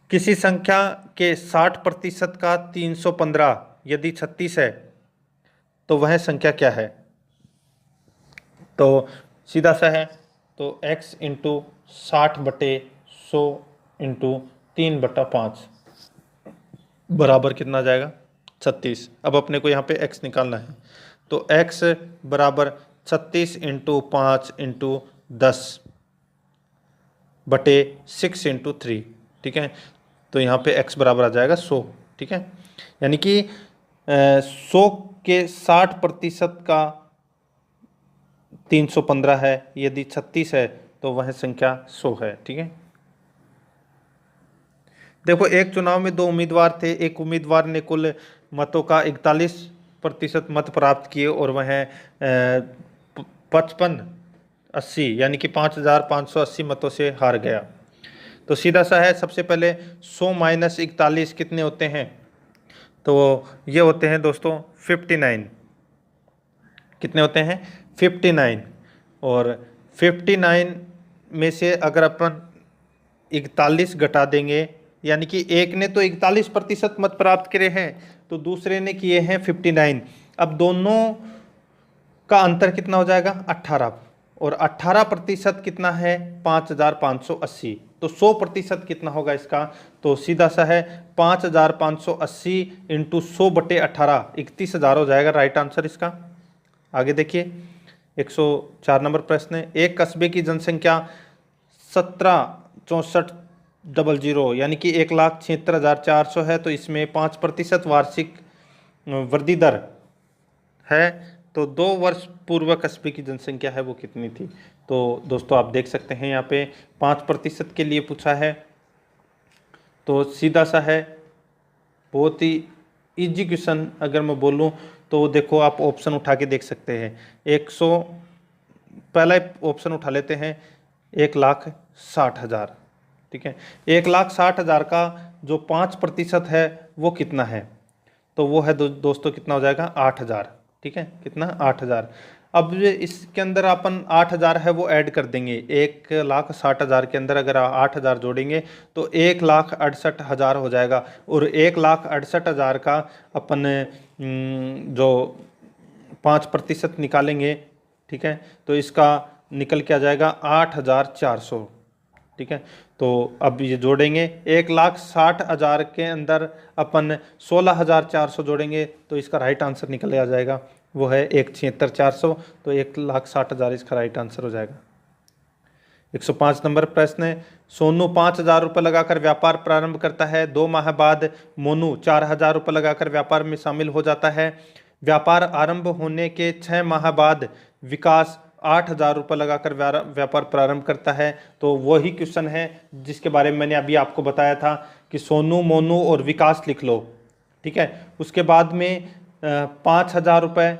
किसी संख्या के 60% का 315 यदि 36 है तो वह संख्या क्या है। तो सीधा सा है, तो x इंटू 60 बटे 100 इंटू 3/5 बराबर कितना आ जाएगा, 36। अब अपने को यहाँ पे x निकालना है, तो x बराबर 36 इंटू 5 इंटू 10 बटे 6 इंटू 3। ठीक है, तो यहाँ पे x बराबर आ जाएगा 100। ठीक है, यानी कि 100 के 60% का 315 है, यदि 36 है तो वह संख्या 100 है। ठीक है, देखो एक चुनाव में 2 उम्मीदवार थे, एक उम्मीदवार ने कुल मतों का 41% मत प्राप्त किए और वह 5580 यानी कि 5580 मतों से हार गया। तो सीधा सा है, सबसे पहले 100 माइनस 41 कितने होते हैं, तो ये होते हैं दोस्तों 59। कितने होते हैं, 59, और 59 में से अगर अपन 41 घटा देंगे, यानी कि एक ने तो 41% मत प्राप्त करे हैं, तो दूसरे ने किए हैं 59। अब दोनों का अंतर कितना हो जाएगा, 18, और 18% कितना है, 5580। तो 100% कितना होगा इसका, तो सीधा सा है 5580 इंटू 100 बटे 18, 31,000 हो जाएगा राइट आंसर इसका। आगे देखिए 104 नंबर प्रश्न है, एक कस्बे की जनसंख्या 17,64,00 यानी कि 1,76,400 है, तो इसमें 5% वार्षिक वृद्धि दर है, तो 2 वर्ष पूर्व कस्बे की जनसंख्या है वो कितनी थी। तो दोस्तों आप देख सकते हैं यहाँ पे 5% के लिए पूछा है, तो सीधा सा है, बहुत ही इजी क्वेश्चन अगर मैं बोलूँ तो देखो आप ऑप्शन उठा के देख सकते हैं। 100 पहला ऑप्शन उठा लेते हैं, 1,60,000। ठीक है, 1,60,000 का जो 5% है वो कितना है, तो वो है दोस्तों कितना हो जाएगा 8,000। ठीक है, कितना 8,000। अब इसके अंदर अपन 8,000 है वो ऐड कर देंगे। 1,60,000 के अंदर अगर 8,000 जोड़ेंगे तो 1,68,000 हो जाएगा। और 1,68,000 का अपन जो 5% निकालेंगे, ठीक है, तो इसका निकल के आ जाएगा 8,400। ठीक है, तो अब ये जोड़ेंगे 1,60,000 के अंदर अपन 16,400 जोड़ेंगे तो इसका राइट आंसर निकल आ जाएगा, वो है 1,76,400। तो 1,60,000 इसका राइट आंसर हो जाएगा। 105 नंबर प्रश्न है, सोनू 5,000 रुपये लगाकर व्यापार प्रारंभ करता है। 2 माह बाद मोनू 4,000 रुपये लगाकर व्यापार में शामिल हो जाता है। व्यापार आरंभ होने के 6 माह बाद विकास 8,000 रुपये लगाकर व्यापार प्रारंभ करता है। तो वही क्वेश्चन है जिसके बारे में मैंने अभी आपको बताया था कि सोनू, मोनू और विकास लिख लो। ठीक है, उसके बाद में 5,000 रुपये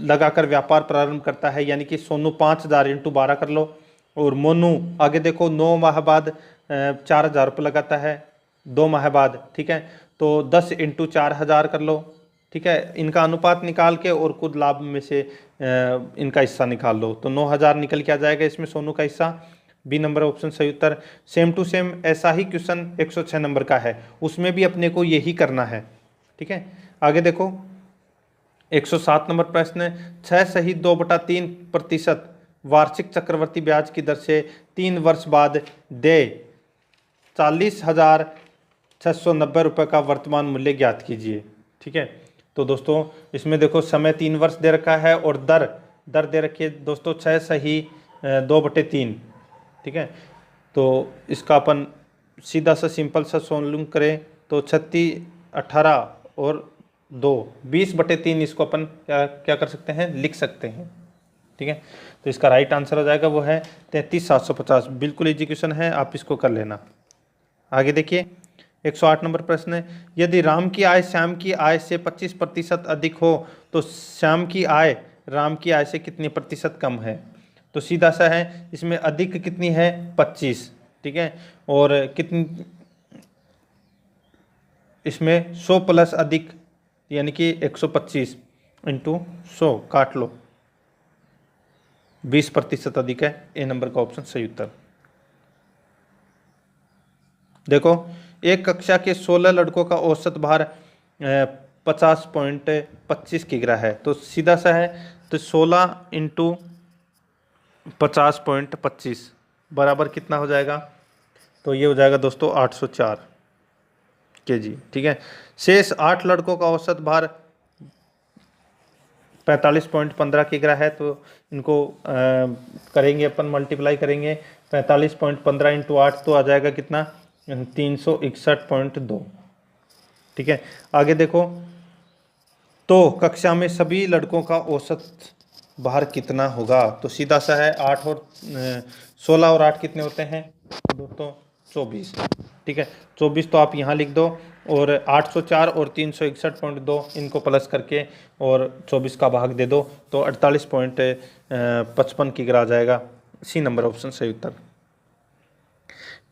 लगाकर व्यापार प्रारंभ करता है, यानी कि सोनू 5,000 इंटू 12 कर लो। और मोनू आगे देखो 9 माह बाद 4,000 रुपये लगाता है 2 माह बाद। ठीक है, तो 10 इंटू 4,000 कर लो। ठीक है, इनका अनुपात निकाल के और कुल लाभ में से इनका हिस्सा निकाल लो तो 9,000 निकल के आ जाएगा इसमें सोनू का हिस्सा। बी नंबर ऑप्शन सही उत्तर। सेम टू सेम ऐसा ही क्वेश्चन 106 नंबर का है, उसमें भी अपने को यही करना है। ठीक है, आगे देखो 107 नंबर प्रश्न, 6 सहित 2/3% वार्षिक चक्रवर्ती ब्याज की दर से 3 वर्ष बाद दे 40,690 रुपये का वर्तमान मूल्य ज्ञात कीजिए। ठीक है, तो दोस्तों इसमें देखो समय 3 वर्ष दे रखा है और दर दे रखी है दोस्तों 6 सही 2/3। ठीक है, तो इसका अपन सीधा सा सिंपल सा सोल्यूशन करें तो 36, 18 और 2 20/3 इसको अपन क्या कर सकते हैं, लिख सकते हैं। ठीक है, तो इसका राइट आंसर हो जाएगा वो है 33,750। बिल्कुल इजी क्वेश्चन है, आप इसको कर लेना। आगे देखिए 108 नंबर प्रश्न है, यदि राम की आय श्याम की आय से 25% अधिक हो तो श्याम की आय राम की आय से कितने प्रतिशत कम है। तो सीधा सा है, इसमें अधिक कितनी है 25। ठीक है, और कितनी इसमें 100 प्लस अधिक यानी कि 125 इंटू 100 काट लो, 20% अधिक है। ए नंबर का ऑप्शन सही उत्तर। देखो एक कक्षा के 16 लड़कों का औसत भार 50.25 किग्रा है। तो सीधा सा है, तो 16 इंटू 50.25 बराबर कितना हो जाएगा, तो ये हो जाएगा दोस्तों 804 kg। ठीक है, शेष 8 लड़कों का औसत भार 45.15 किग्रा है। तो इनको करेंगे अपन, मल्टीप्लाई करेंगे 45.15 इंटू 8 तो आ जाएगा कितना 361.2। ठीक है, आगे देखो तो कक्षा में सभी लड़कों का औसत भार कितना होगा। तो सीधा सा है 8 और 16 और 8 कितने होते हैं तो दोस्तों 24। ठीक है, 24 तो आप यहाँ लिख दो और 804 और 361.2 इनको प्लस करके और 24 का भाग दे दो तो 48.55 किग्रा आ जाएगा। सी नंबर ऑप्शन सही उत्तर।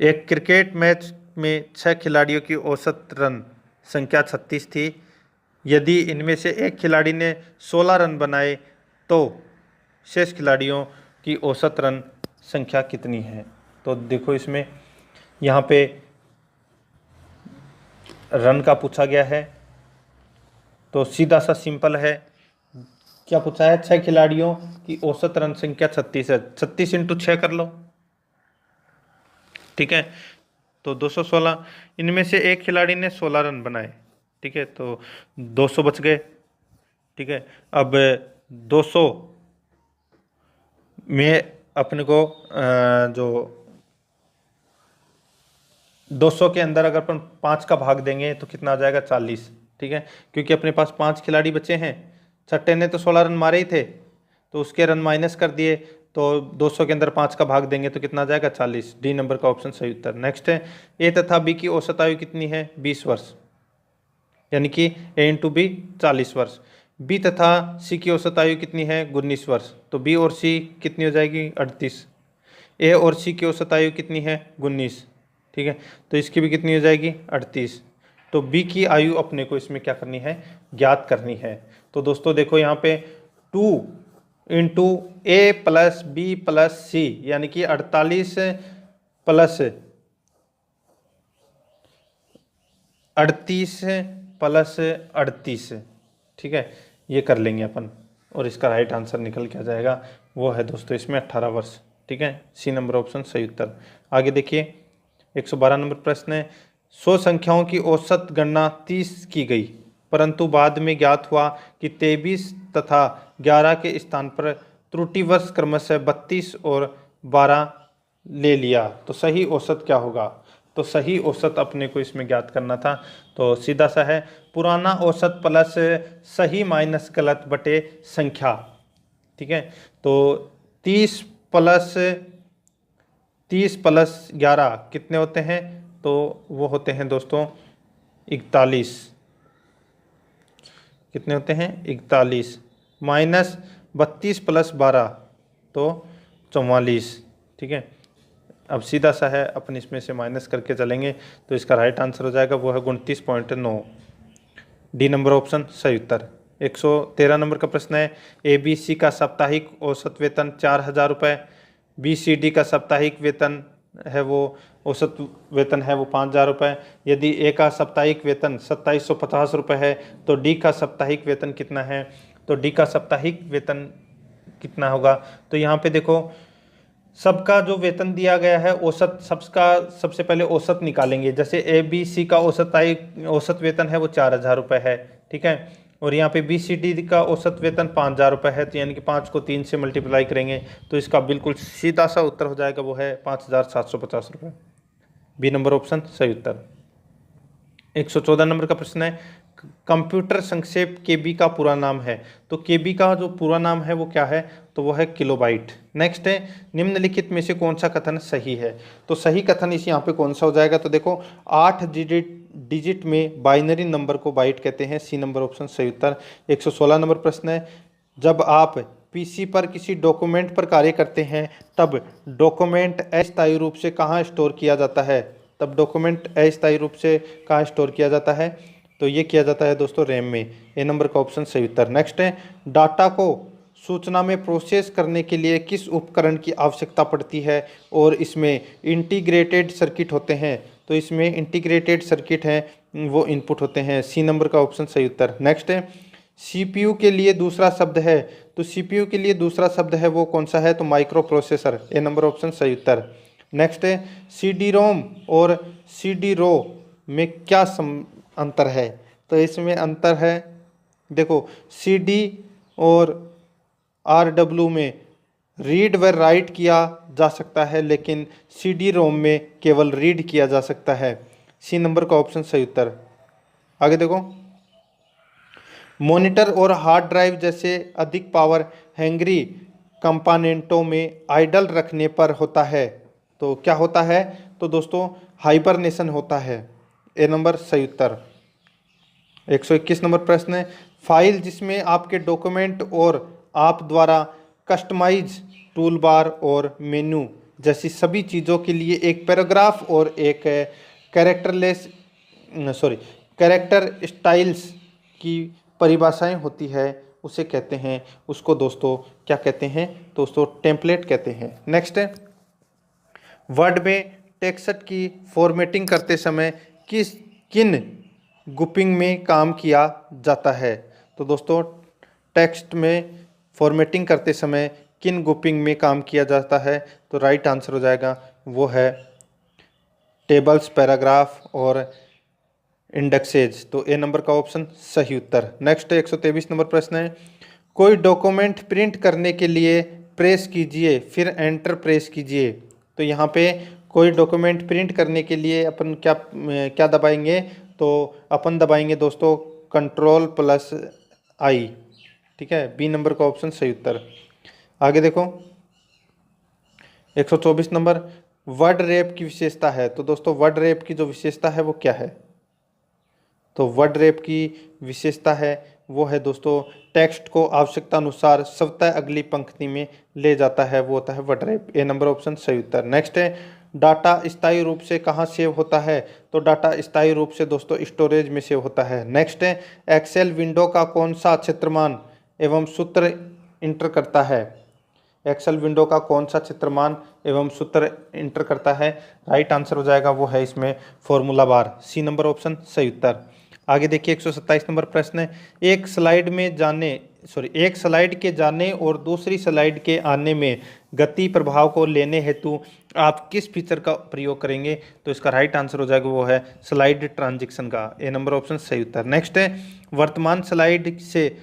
एक क्रिकेट मैच में 6 खिलाड़ियों की औसत रन संख्या 36 थी। यदि इनमें से एक खिलाड़ी ने 16 रन बनाए तो शेष खिलाड़ियों की औसत रन संख्या कितनी है। तो देखो इसमें यहाँ पे रन का पूछा गया है, तो सीधा सा सिंपल है, क्या पूछा है 6 खिलाड़ियों की औसत रन संख्या 36 है। 36 इंटू 6 कर लो। ठीक है, तो 216। इनमें से एक खिलाड़ी ने 16 रन बनाए। ठीक है, तो 200 बच गए। ठीक है, अब 200 में अपने को जो 200 के अंदर अगर अपन 5 का भाग देंगे तो कितना आ जाएगा 40। ठीक है, क्योंकि अपने पास 5 खिलाड़ी बचे हैं, छठे ने तो 16 रन मारे ही थे तो उसके रन माइनस कर दिए, तो 200 के अंदर 5 का भाग देंगे तो कितना आ जाएगा 40। डी नंबर का ऑप्शन सही उत्तर। नेक्स्ट है, ए तथा बी की औसत आयु कितनी है 20 वर्ष, यानी कि ए इंटू बी 40 वर्ष। बी तथा सी की औसत आयु कितनी है 19 वर्ष, तो बी और सी कितनी हो जाएगी 38। ए और सी की औसत आयु कितनी है 19। ठीक है, तो इसकी भी कितनी हो जाएगी 38। तो बी की आयु अपने को इसमें क्या करनी है, ज्ञात करनी है। तो दोस्तों देखो यहाँ पे 2 इंटू ए प्लस बी प्लस सी यानी कि 48 प्लस 38 प्लस 38, ठीक है, ये कर लेंगे अपन और इसका राइट आंसर निकल के आ जाएगा, वो है दोस्तों इसमें 18 वर्ष। ठीक है, सी नंबर ऑप्शन सही उत्तर। आगे देखिए 112 नंबर प्रश्न है, 100 संख्याओं की औसत गणना 30 की गई, परंतु बाद में ज्ञात हुआ कि 23 तथा 11 के स्थान पर त्रुटिवश क्रमशः 32 और 12 ले लिया, तो सही औसत क्या होगा। तो सही औसत अपने को इसमें ज्ञात करना था, तो सीधा सा है पुराना औसत प्लस सही माइनस गलत बटे संख्या। ठीक है, तो 30 प्लस 11 कितने होते हैं, तो वो होते हैं दोस्तों 41। कितने होते हैं 41, माइनस 32 प्लस 12 तो 44। ठीक है, अब सीधा सा है अपन इसमें से माइनस करके चलेंगे तो इसका राइट आंसर हो जाएगा वो है 29.9, डी नंबर ऑप्शन सही उत्तर। 113 नंबर का प्रश्न है, ए बी सी का साप्ताहिक औसत वेतन 4000 रुपये, बी सी डी का साप्ताहिक वेतन है वो औसत वेतन है वो 5000 रुपये। यदि ए का साप्ताहिक वेतन 2750 रुपये है तो डी का साप्ताहिक वेतन कितना है, तो डी का साप्ताहिक वेतन कितना होगा। तो यहाँ पे देखो सबका जो वेतन दिया गया है औसत, सबका सबसे पहले औसत निकालेंगे। जैसे ए बी सी का औसत वेतन है वो 4000 रुपये है, ठीक है, और यहाँ पे बी सी डी का औसत वेतन 5000 रुपये है, तो यानी कि 5 को 3 से मल्टीप्लाई करेंगे तो इसका बिल्कुल सीधा सा उत्तर हो जाएगा वो है 5750 रुपये, बी नंबर ऑप्शन सही उत्तर। 114 नंबर का प्रश्न है, कंप्यूटर संक्षेप केबी का पूरा नाम है, तो केबी का जो पूरा नाम है वो क्या है, तो वो है किलोबाइट। नेक्स्ट है, निम्नलिखित में से कौन सा कथन सही है, तो सही कथन इस यहाँ पे कौन सा हो जाएगा, तो देखो 8 डिजिट में बाइनरी नंबर को बाइट कहते हैं, सी नंबर ऑप्शन सही उत्तर। 116 नंबर प्रश्न है, जब आप पीसी पर किसी डॉक्यूमेंट पर कार्य करते हैं तब डॉक्यूमेंट अस्थायी रूप से कहाँ स्टोर किया जाता है, तब डॉक्यूमेंट अस्थायी रूप से कहाँ स्टोर किया जाता है, तो ये किया जाता है दोस्तों रैम में, ए नंबर का ऑप्शन सही उत्तर। नेक्स्ट है, डाटा को सूचना में प्रोसेस करने के लिए किस उपकरण की आवश्यकता पड़ती है और इसमें इंटीग्रेटेड सर्किट होते हैं, तो इसमें इंटीग्रेटेड सर्किट हैं वो इनपुट होते हैं, सी नंबर का ऑप्शन सही उत्तर। नेक्स्ट है, सीपीयू के लिए दूसरा शब्द है, तो सीपीयू के लिए दूसरा शब्द है वो कौन सा है, तो माइक्रो प्रोसेसर, ए नंबर ऑप्शन सही उत्तर। नेक्स्ट है, सी रोम और सी रो में क्या अंतर है, तो इसमें अंतर है, देखो CD और RW में रीड व राइट किया जा सकता है लेकिन CD रोम में केवल रीड किया जा सकता है, सी नंबर का ऑप्शन सही उत्तर। आगे देखो, मॉनिटर और हार्ड ड्राइव जैसे अधिक पावर हैंगरी कंपोनेंटों में आइडल रखने पर होता है, तो क्या होता है, तो दोस्तों हाइबरनेशन होता है, ए नंबर सही उत्तर। 121 नंबर प्रश्न है, फाइल जिसमें आपके डॉक्यूमेंट और आप द्वारा कस्टमाइज टूल बार और मेन्यू जैसी सभी चीज़ों के लिए एक पैराग्राफ और एक कैरेक्टर स्टाइल्स की परिभाषाएं होती है उसे कहते हैं, उसको दोस्तों क्या कहते हैं, दोस्तों टेम्पलेट कहते हैं। नेक्स्ट है, वर्ड में टेक्स्ट की फॉर्मेटिंग करते समय किन ग्रुपिंग में काम किया जाता है, तो दोस्तों टेक्स्ट में फॉर्मेटिंग करते समय किन ग्रुपिंग में काम किया जाता है, तो राइट आंसर हो जाएगा वो है टेबल्स, पैराग्राफ और इंडेक्सेज, तो ए नंबर का ऑप्शन सही उत्तर। नेक्स्ट 123 नंबर प्रश्न है, कोई डॉक्यूमेंट प्रिंट करने के लिए प्रेस कीजिए फिर एंटर प्रेस कीजिए, तो यहाँ पे कोई डॉक्यूमेंट प्रिंट करने के लिए अपन क्या दबाएंगे, तो अपन दबाएंगे दोस्तों Ctrl+I, ठीक है, बी नंबर का ऑप्शन सही उत्तर। आगे देखो 124 नंबर, वर्ड रैप की विशेषता है, तो दोस्तों वर्ड रैप की जो विशेषता है वो क्या है, तो वर्ड रैप की विशेषता है वो है दोस्तों टेक्स्ट को आवश्यकता अनुसार स्वतः अगली पंक्ति में ले जाता है, वो होता है वर्ड रैप, ए नंबर ऑप्शन सही उत्तर। नेक्स्ट है, डाटा स्थायी रूप से कहाँ सेव होता है? तो डाटा स्थायी रूप से दोस्तों स्टोरेज में सेव होता है। नेक्स्ट है, एक्सेल विंडो का कौन सा क्षेत्रमान एवं सूत्र इंटर करता है? एक्सेल विंडो का कौन सा क्षेत्रमान एवं सूत्र इंटर करता है? राइट आंसर हो जाएगा वो है इसमें फॉर्मूला बार, सी नंबर ऑप्शन सही उत्तर। आगे देखिए 127 नंबर प्रश्न है, एक स्लाइड के जाने और दूसरी स्लाइड के आने में गति प्रभाव को लेने हेतु आप किस फीचर का प्रयोग करेंगे? तो इसका राइट आंसर हो जाएगा वो है स्लाइड ट्रांजिशन का, ए नंबर ऑप्शन सही उत्तर। नेक्स्ट है, वर्तमान स्लाइड से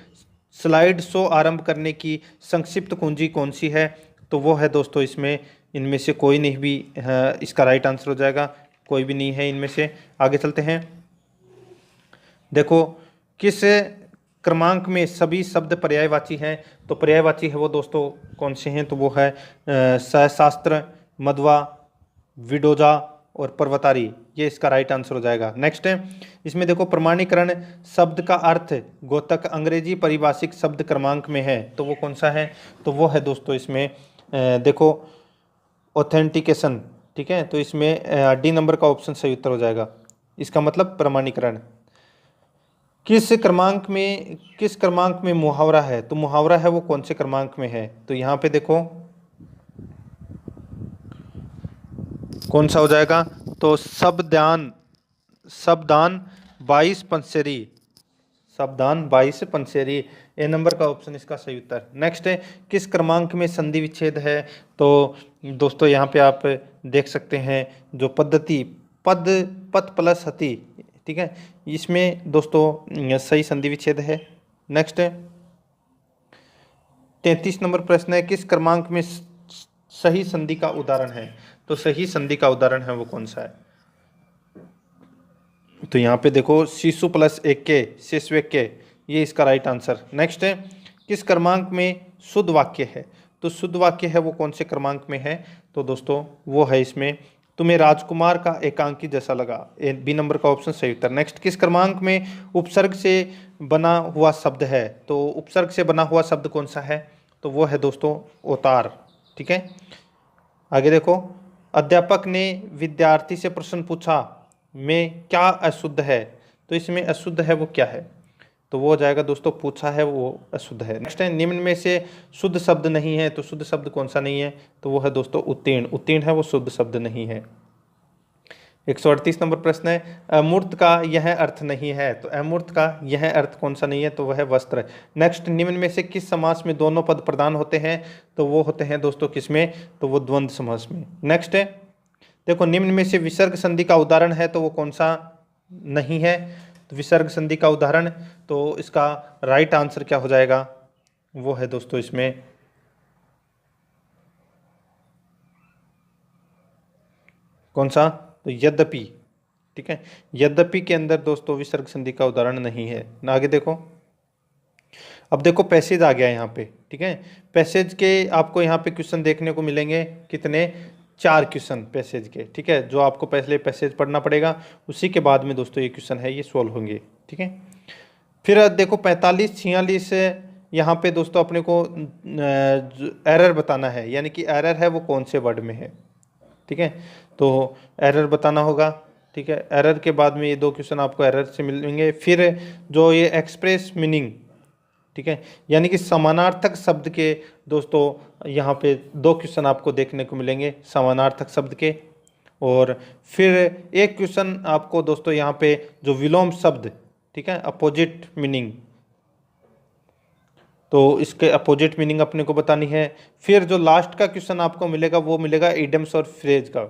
स्लाइड शो आरंभ करने की संक्षिप्त कुंजी कौन सी है? तो वो है दोस्तों इसमें इनमें से कोई नहीं भी है, इसका राइट आंसर हो जाएगा कोई भी नहीं है इनमें से। आगे चलते हैं, देखो किस क्रमांक में सभी शब्द पर्यायवाची हैं? तो पर्यायवाची है वो दोस्तों कौन से हैं? तो वो है सहस्त्र, मध्वा, विडोजा और पर्वतारी, ये इसका राइट आंसर हो जाएगा। नेक्स्ट है, इसमें देखो प्रमाणीकरण शब्द का अर्थ गोतक अंग्रेजी परिभाषिक शब्द क्रमांक में है, तो वो कौन सा है? तो वो है दोस्तों इसमें देखो ऑथेंटिकेशन, ठीक है, तो इसमें डी नंबर का ऑप्शन सही उत्तर हो जाएगा। इसका मतलब प्रमाणीकरण। किस क्रमांक में मुहावरा है? तो मुहावरा है वो कौन से क्रमांक में है? तो यहाँ पे देखो कौन सा हो जाएगा? तो शब्दान 22 पंसेरी, ए नंबर का ऑप्शन इसका सही उत्तर। नेक्स्ट है, किस क्रमांक में संधि विच्छेद है? तो दोस्तों यहाँ पे आप देख सकते हैं जो पद्धति पद प्लस हति, ठीक है, इसमें दोस्तों सही संधि विच्छेद है। नेक्स्ट है 33 नंबर प्रश्न है, किस क्रमांक में सही संधि का उदाहरण है? तो सही संधि का उदाहरण है वो कौन सा है? तो यहाँ पे देखो शिशु प्लस एक के शिशु एक के, ये इसका राइट आंसर। नेक्स्ट है, किस क्रमांक में शुद्ध वाक्य है? तो शुद्ध वाक्य है वो कौन से क्रमांक में है? तो दोस्तों वो है इसमें तुम्हें राजकुमार का एकांकी जैसा लगा, बी नंबर का ऑप्शन सही उत्तर। नेक्स्ट, किस क्रमांक में उपसर्ग से बना हुआ शब्द है? तो उपसर्ग से बना हुआ शब्द कौन सा है? तो वो है दोस्तों ओतार, ठीक है। आगे देखो, अध्यापक ने विद्यार्थी से प्रश्न पूछा में क्या अशुद्ध है? तो इसमें अशुद्ध है वो क्या है? तो वो हो जाएगा दोस्तों पूछा है वो अशुद्ध है। नेक्स्ट है, निम्न में से शुद्ध शब्द नहीं है, तो शुद्ध शब्द कौन सा नहीं है? तो वो है दोस्तों उत्तीर्ण है वो शुद्ध शब्द नहीं है। 138 नंबर प्रश्न है, अमूर्त का यह अर्थ नहीं है, तो अमूर्त का यह अर्थ कौन सा नहीं है? तो वह है वस्त्र। नेक्स्ट, निम्न में से किस समास में दोनों पद प्रधान होते हैं? तो वो होते हैं दोस्तों किसमें? तो वो द्वंद्व समास में। नेक्स्ट है, देखो निम्न में से विसर्ग संधि का उदाहरण है, तो वो कौन सा नहीं है? तो विसर्ग संधि का उदाहरण, तो इसका राइट आंसर क्या हो जाएगा? वो है दोस्तों इसमें कौन सा? तो यद्यपि, ठीक है, यद्यपि के अंदर दोस्तों विसर्ग संधि का उदाहरण नहीं है। आगे देखो, अब देखो पैसेज आ गया यहाँ पे, ठीक है। पैसेज के आपको यहाँ पे क्वेश्चन देखने को मिलेंगे कितने? 4 क्वेश्चन पैसेज के, ठीक है, जो आपको पहले पैसेज पढ़ना पड़ेगा, उसी के बाद में दोस्तों ये क्वेश्चन है ये सोल्व होंगे, ठीक है। फिर देखो 45, 46 यहाँ पे दोस्तों अपने को एरर बताना है, यानी कि एरर है वो कौन से वर्ड में है, ठीक है, तो एरर बताना होगा, ठीक है। एरर के बाद में ये 2 क्वेश्चन आपको एरर से मिलेंगे। फिर जो ये एक्सप्रेस मीनिंग, ठीक है, यानी कि समानार्थक शब्द के दोस्तों यहाँ पे 2 क्वेश्चन आपको देखने को मिलेंगे समानार्थक शब्द के। और फिर एक क्वेश्चन आपको दोस्तों यहाँ पे जो विलोम शब्द, ठीक है, अपोजिट मीनिंग, तो इसके अपोजिट मीनिंग अपने को बतानी है। फिर जो लास्ट का क्वेश्चन आपको मिलेगा वो मिलेगा इडियम्स और फ्रेज का,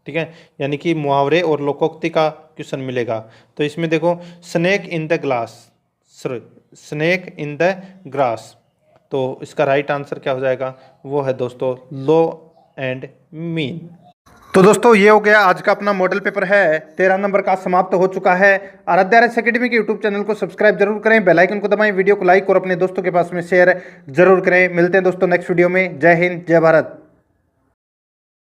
ठीक है, यानी कि मुहावरे और लोकोक्ति का क्वेश्चन मिलेगा। तो इसमें देखो स्नेक इन द ग्रास, तो इसका राइट आंसर क्या हो जाएगा? वो है दोस्तों लो एंड मीन। तो दोस्तों ये हो गया आज का अपना मॉडल पेपर है, 13 नंबर का समाप्त हो चुका है। आराध्या आरएस एकेडमी के यूट्यूब चैनल को सब्सक्राइब जरूर करें, बेल आइकन को दबाएं, वीडियो को लाइक और अपने दोस्तों के पास में शेयर जरूर करें। मिलते हैं दोस्तों नेक्स्ट वीडियो में। जय हिंद, जय भारत।